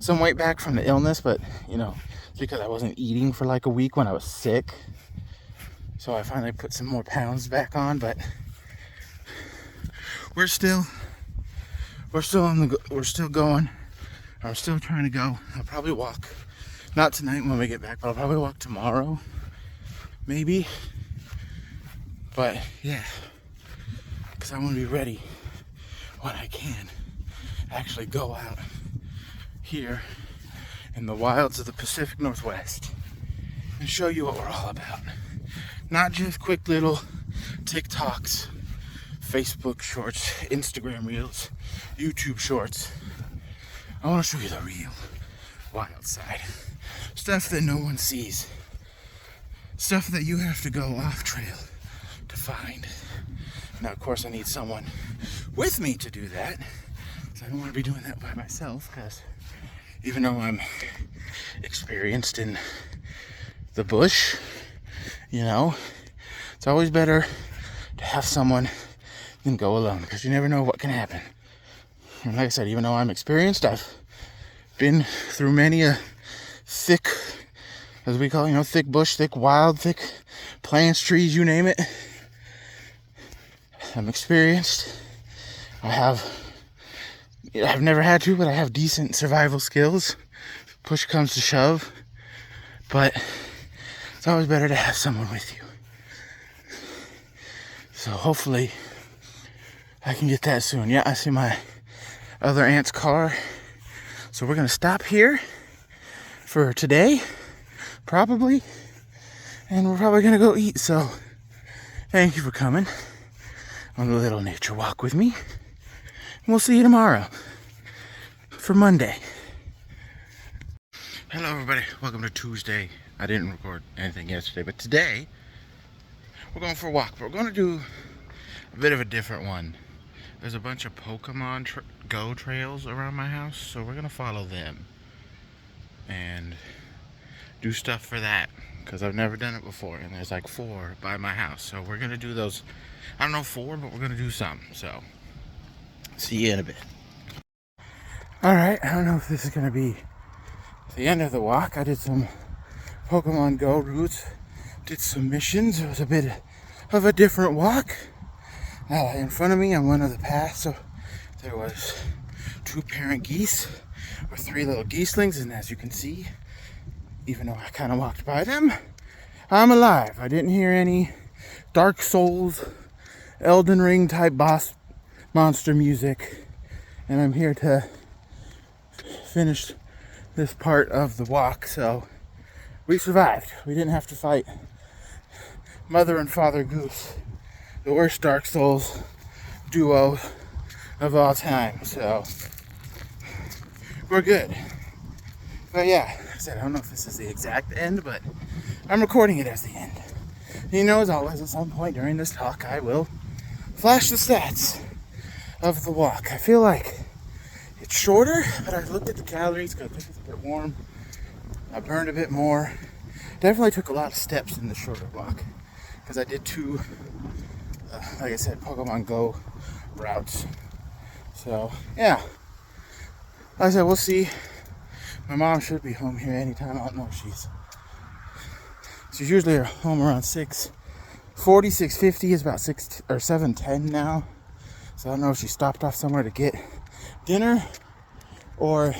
some weight back from the illness, but it's because I wasn't eating for like a week when I was sick. So I finally put some more pounds back on, but we're still going. I'm still trying to go. I'll probably walk. Not tonight when we get back, but I'll probably walk tomorrow, maybe. But yeah, because I want to be ready when I can actually go out here in the wilds of the Pacific Northwest and show you what we're all about. Not just quick little TikToks, Facebook shorts, Instagram reels, YouTube shorts. I want to show you the real wild side. Stuff that no one sees. Stuff that you have to go off trail to find. Now, of course, I need someone with me to do that. So I don't want to be doing that by myself, because even though I'm experienced in the bush, it's always better to have someone than go alone, because you never know what can happen. And like I said, even though I'm experienced, I've been through many a thick, as we call it, thick bush, thick wild, thick plants, trees, you name it. I'm experienced. I've never had to, but I have decent survival skills. Push comes to shove. but it's always better to have someone with you. So hopefully I can get that soon. Yeah, I see my other aunt's car. So we're gonna stop here for today, probably. And we're probably gonna go eat. So thank you for coming on a little nature walk with me. And we'll see you tomorrow for Monday. Hello everybody, welcome to Tuesday. I didn't record anything yesterday, but today we're going for a walk. But we're going to do a bit of a different one. There's a bunch of Pokemon Go trails around my house, so we're going to follow them and do stuff for that, because I've never done it before, and there's like 4 by my house. So we're going to do those, I don't know 4, but we're going to do some. So see you in a bit. Alright, I don't know if this is going to be the end of the walk. I did some Pokemon Go routes, did some missions. It was a bit of a different walk. In front of me on one of the paths, so there was 2 parent geese with 3 little geeslings, and as you can see, even though I kind of walked by them, I'm alive. I didn't hear any Dark Souls, Elden Ring type boss monster music, and I'm here to finish this part of the walk. So we survived. We didn't have to fight Mother and Father Goose, the worst Dark Souls duo of all time. So we're good. But yeah, like I said, I don't know if this is the exact end, but I'm recording it as the end. You know, as always, at some point during this talk, I will flash the stats of the walk. I feel like it's shorter, but I looked at the calories because it's a bit warm. I burned a bit more. Definitely took a lot of steps in the shorter walk because I did 2, like I said, Pokemon Go routes. So yeah, like I said, we'll see. My mom should be home here anytime. I don't know if she's usually home around 6:40, 6:50. It's about 6 or 7:10 now. So I don't know if she stopped off somewhere to get dinner, or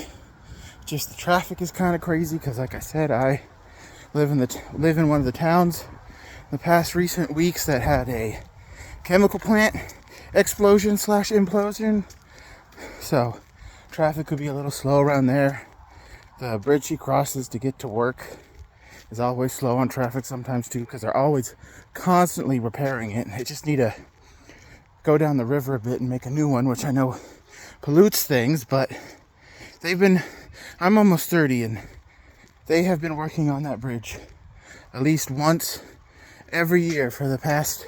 just the traffic is kind of crazy because, like I said, I live in one of the towns the past recent weeks that had a chemical plant explosion / implosion. So traffic could be a little slow around there. The bridge she crosses to get to work is always slow on traffic sometimes too, because they're always constantly repairing it. They just need to go down the river a bit and make a new one, which I know pollutes things, but I'm almost 30 and they have been working on that bridge at least once every year for the past,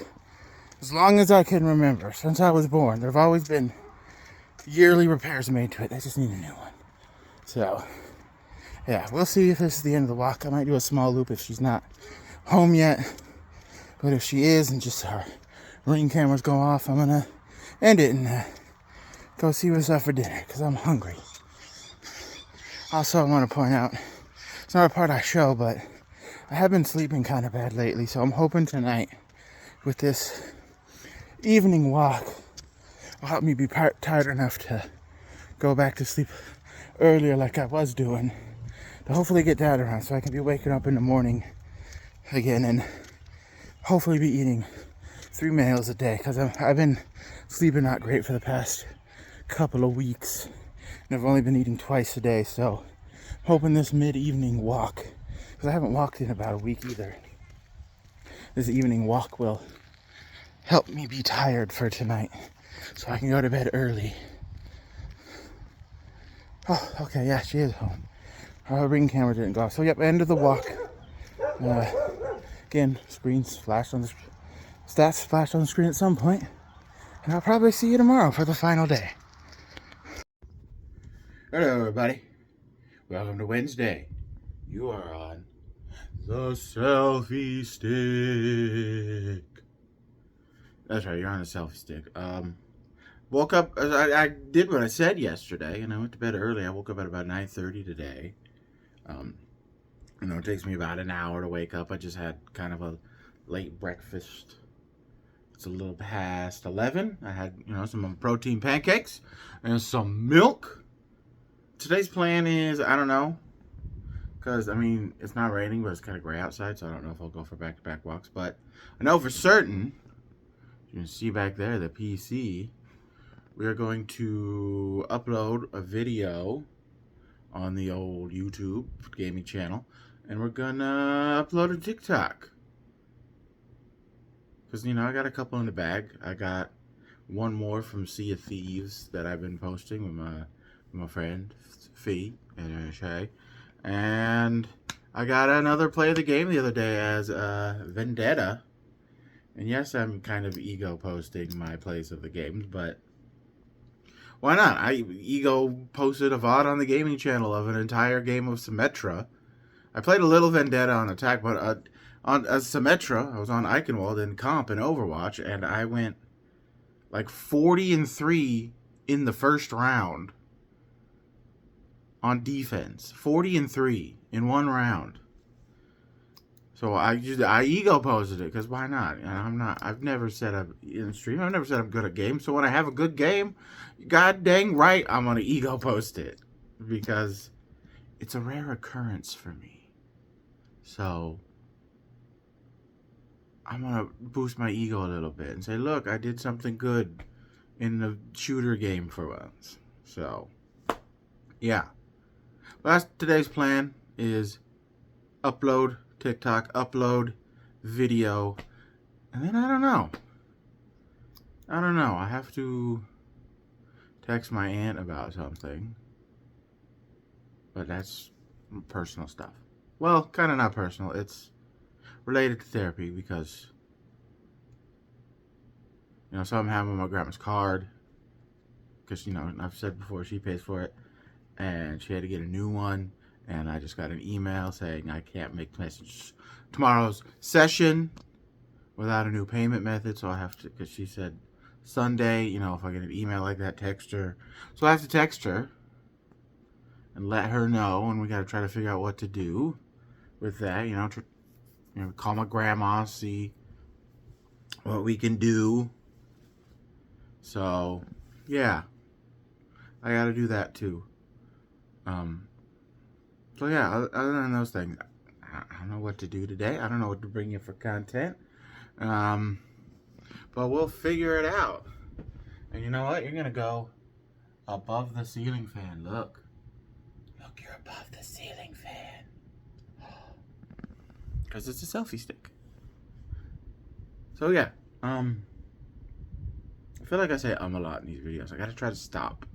as long as I can remember, since I was born. There have always been yearly repairs made to it. They just need a new one. So yeah, we'll see if this is the end of the walk. I might do a small loop if she's not home yet, but if she is and just our ring cameras go off, I'm gonna end it and go see what's up for dinner because I'm hungry. Also, I want to point out, it's not a part I show, but I have been sleeping kind of bad lately, so I'm hoping tonight with this evening walk will help me be tired enough to go back to sleep earlier like I was doing, to hopefully get that around so I can be waking up in the morning again and hopefully be eating 3 meals a day, because I've been sleeping not great for the past couple of weeks and I've only been eating twice a day. So hoping this mid-evening walk, because I haven't walked in about a week either, this evening walk will help me be tired for tonight so I can go to bed early. Oh, okay, yeah, she is home. Her ring camera didn't go off. So, yep, end of the walk. Again, stats flashed on the screen at some point. And I'll probably see you tomorrow for the final day. Hello, everybody. Welcome to Wednesday. You are on the selfie stick. That's right, you're on a selfie stick. Woke up, I did what I said yesterday, and I went to bed early. I woke up at about 9:30 today. It takes me about an hour to wake up. I just had kind of a late breakfast. It's a little past 11. I had, some protein pancakes and some milk. Today's plan is, I don't know, Because, I mean, it's not raining, but it's kind of gray outside, so I don't know if I'll go for back-to-back walks. But I know for certain, you can see back there, the PC, we are going to upload a video on the old YouTube gaming channel, and we're gonna upload a TikTok. Because, you know, I got a couple in the bag. I got one more from Sea of Thieves that I've been posting with my friend, Fee and Shay. And I got another play of the game the other day as Vendetta. And yes, I'm kind of ego posting my plays of the games, but why not? I ego posted a VOD on the gaming channel of an entire game of Symmetra. I played a little Vendetta on Attack, but on Symmetra, I was on Eichenwald in Comp in Overwatch, and I went like 40-3 in the first round on defense. 40-3 in one round. So I ego posted it because why not? And I've never said I'm in stream. I've never said I'm good at games. So when I have a good game, god dang right, I'm gonna ego post it because it's a rare occurrence for me. So I'm gonna boost my ego a little bit and say, look, I did something good in the shooter game for once. So yeah, that's today's plan is upload TikTok, upload video, and then I don't know. I have to text my aunt about something, but that's personal stuff. Well, kind of not personal. It's related to therapy because, you know, something happened with my grandma's card because, you know, I've said before she pays for it, and she had to get a new one. And I just got an email saying I can't make tomorrow's session without a new payment method. So I have to, because she said Sunday, you know, if I get an email like that, text her. So I have to text her and let her know. And we got to try to figure out what to do with that. You know, call my grandma, see what we can do. So, yeah. I got to do that too. So yeah, other than those things, I don't know what to do today. I don't know what to bring you for content. But we'll figure it out. And you know what? You're going to go above the ceiling fan. Look. Look, you're above the ceiling fan. Because it's a selfie stick. So yeah. I feel like I say a lot in these videos. I got to try to stop.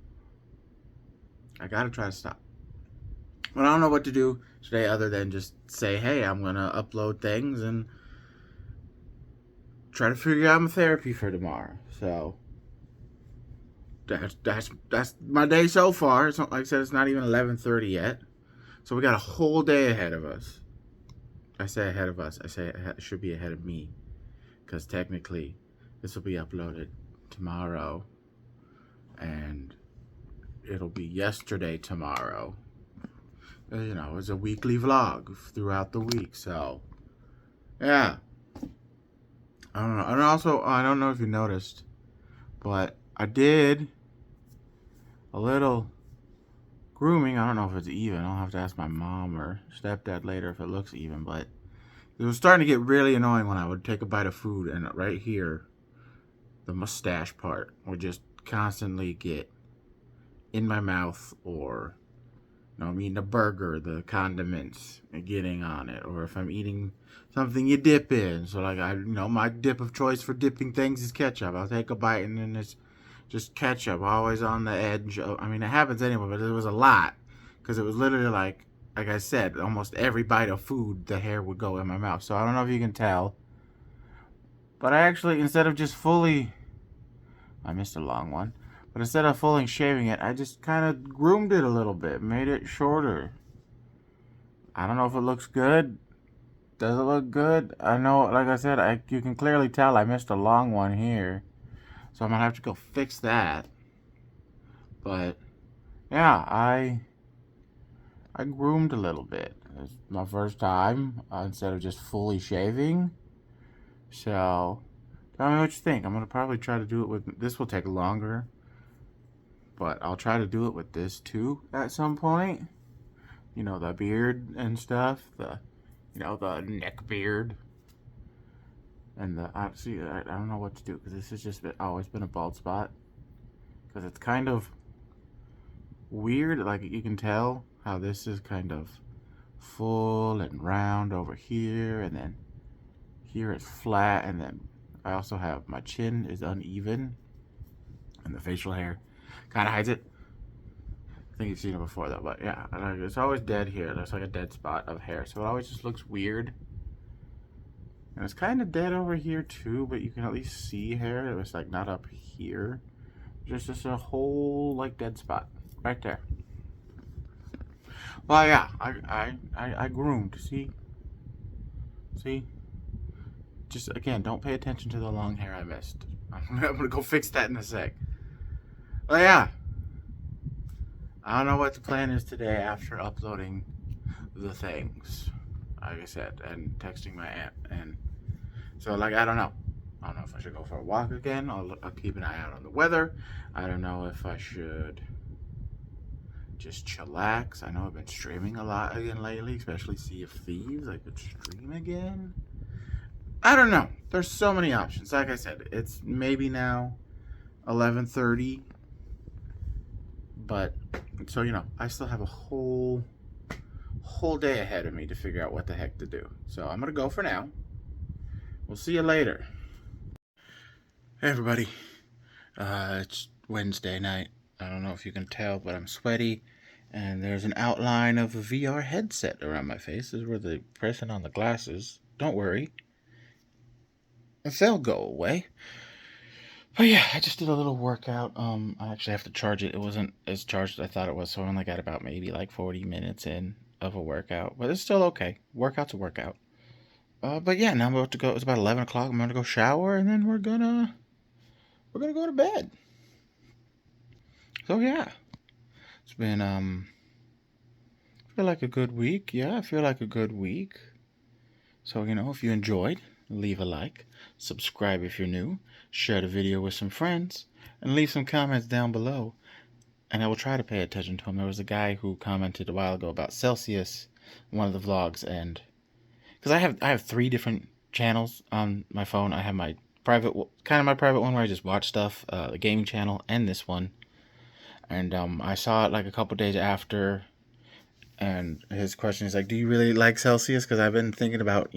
But I don't know what to do today other than just say, hey, I'm going to upload things and try to figure out my therapy for tomorrow. So that's my day so far. It's not, like I said, it's not even 11:30 yet. So we got a whole day ahead of us. I say ahead of us. I say it should be ahead of me. Because technically, this will be uploaded tomorrow. And it'll be yesterday tomorrow. You know, it's a weekly vlog throughout the week. So, yeah. I don't know. And also, I don't know if you noticed, but I did a little grooming. I don't know if it's even. I'll have to ask my mom or stepdad later if it looks even. But it was starting to get really annoying when I would take a bite of food and right here, the mustache part would just constantly get in my mouth, or you know, I'm eating a burger, the condiments are getting on it, or if I'm eating something you dip in. So like my dip of choice for dipping things is ketchup. I'll take a bite and then it's just ketchup, always on the edge. I mean, it happens anyway, but it was a lot because it was literally like I said, almost every bite of food, the hair would go in my mouth. So I don't know if you can tell, but I actually, instead of just fully, I missed a long one. But instead of fully shaving it, I just kind of groomed it a little bit, made it shorter. I don't know if it looks good. Does it look good? I know, like I said, you can clearly tell I missed a long one here. So I'm going to have to go fix that. But, yeah, I groomed a little bit. It's my first time instead of just fully shaving. So, tell me what you think. I'm going to probably try to do it with, this will take longer. But I'll try to do it with this too at some point. you know, the beard and stuff, the neck beard, and the obviously I don't know what to do because this has just always been a bald spot because it's kind of weird. Like you can tell how this is kind of full and round over here, and then here it's flat, and then I also have my chin is uneven, and the facial hair kind of hides it. I think you've seen it before though, but yeah, it's always dead here. There's like a dead spot of hair, so it always just looks weird. And it's kind of dead over here too, but you can at least see hair. It was like not up here. Just a whole like dead spot right there. Well, yeah, I groomed. See. Just again, don't pay attention to the long hair I missed. I'm gonna go fix that in a sec. Well, yeah. I don't know what the plan is today after uploading the things, like I said, and texting my aunt, and so like I don't know if I should go for a walk again. I'll keep an eye out on the weather. I don't know if I should just chillax. I know I've been streaming a lot again lately, especially Sea of Thieves. I could stream again. I don't know. There's so many options. Like I said, it's maybe now 11:30, but so I still have a whole day ahead of me to figure out what the heck to do. So I'm gonna go for now. We'll see you later. Hey everybody, it's Wednesday night. I don't know if you can tell, but I'm sweaty, and there's an outline of a VR headset around my face. This is where the person on the glasses. Don't worry, they'll go away. But yeah, I just did a little workout. I actually have to charge it. It wasn't as charged as I thought it was, so I only got about maybe like 40 minutes in of a workout. But it's still okay. Workout's a workout. But yeah, now I'm about to go. It's about 11 o'clock. I'm gonna go shower, and then we're gonna go to bed. So yeah, it's been I feel like a good week. Yeah, I feel like a good week. So if you enjoyed, leave a like, subscribe if you're new, share the video with some friends, and leave some comments down below. And I will try to pay attention to them. There was a guy who commented a while ago about Celsius, one of the vlogs, and because I have 3 different channels on my phone. I have my private one where I just watch stuff, the gaming channel, and this one. And I saw it like a couple days after, and his question is like, "Do you really like Celsius?" Because I've been thinking about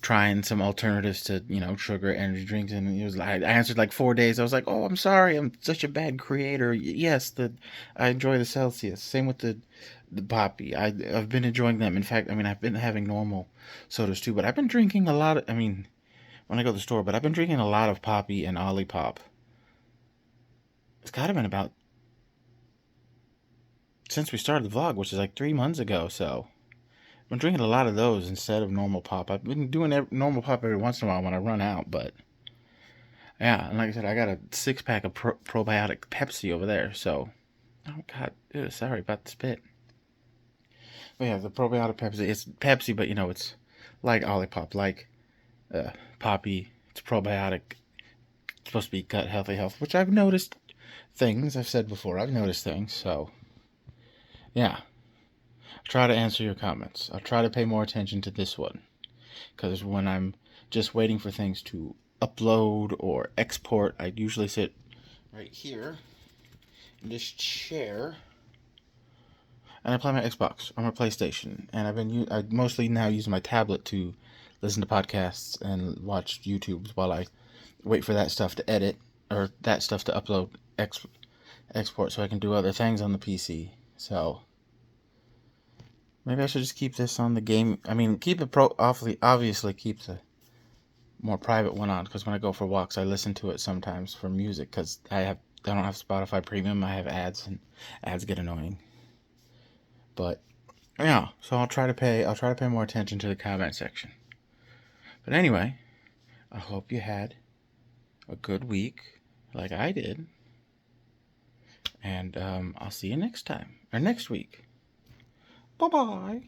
trying some alternatives to sugar energy drinks, and he was like, I answered like 4 days. I was like, "Oh, I'm sorry, I'm such a bad creator. Yes, I enjoy the Celsius. Same with the Poppy. I've been enjoying them. In fact, I mean, I've been having normal sodas too, but I've been drinking a lot of, I mean, when I go to the store, but I've been drinking a lot of Poppy and Olipop. It's gotta been about since we started the vlog, which is like 3 months ago. So I've been drinking a lot of those instead of normal pop. I've been doing normal pop every once in a while when I run out, but yeah, and like I said, I got a 6-pack of probiotic Pepsi over there. So, oh god, ew, sorry about the spit. But yeah, the probiotic Pepsi, it's Pepsi, but it's like Olipop, like Poppy. It's probiotic. It's supposed to be gut health, which I've noticed things. I've said before, I've noticed things. So, yeah. Try to answer your comments. I'll try to pay more attention to this one, because when I'm just waiting for things to upload or export, I usually sit right here in this chair and I play my Xbox or my PlayStation. And I mostly now use my tablet to listen to podcasts and watch YouTubes while I wait for that stuff to edit or that stuff to upload, export, so I can do other things on the PC. So maybe I should just keep this on the game. I mean, keep it obviously keep the more private one on, because when I go for walks, I listen to it sometimes for music, because I don't have Spotify Premium. I have ads, and ads get annoying. But yeah, so I'll try to pay more attention to the comment section. But anyway, I hope you had a good week, like I did, and I'll see you next time or next week. Bye bye.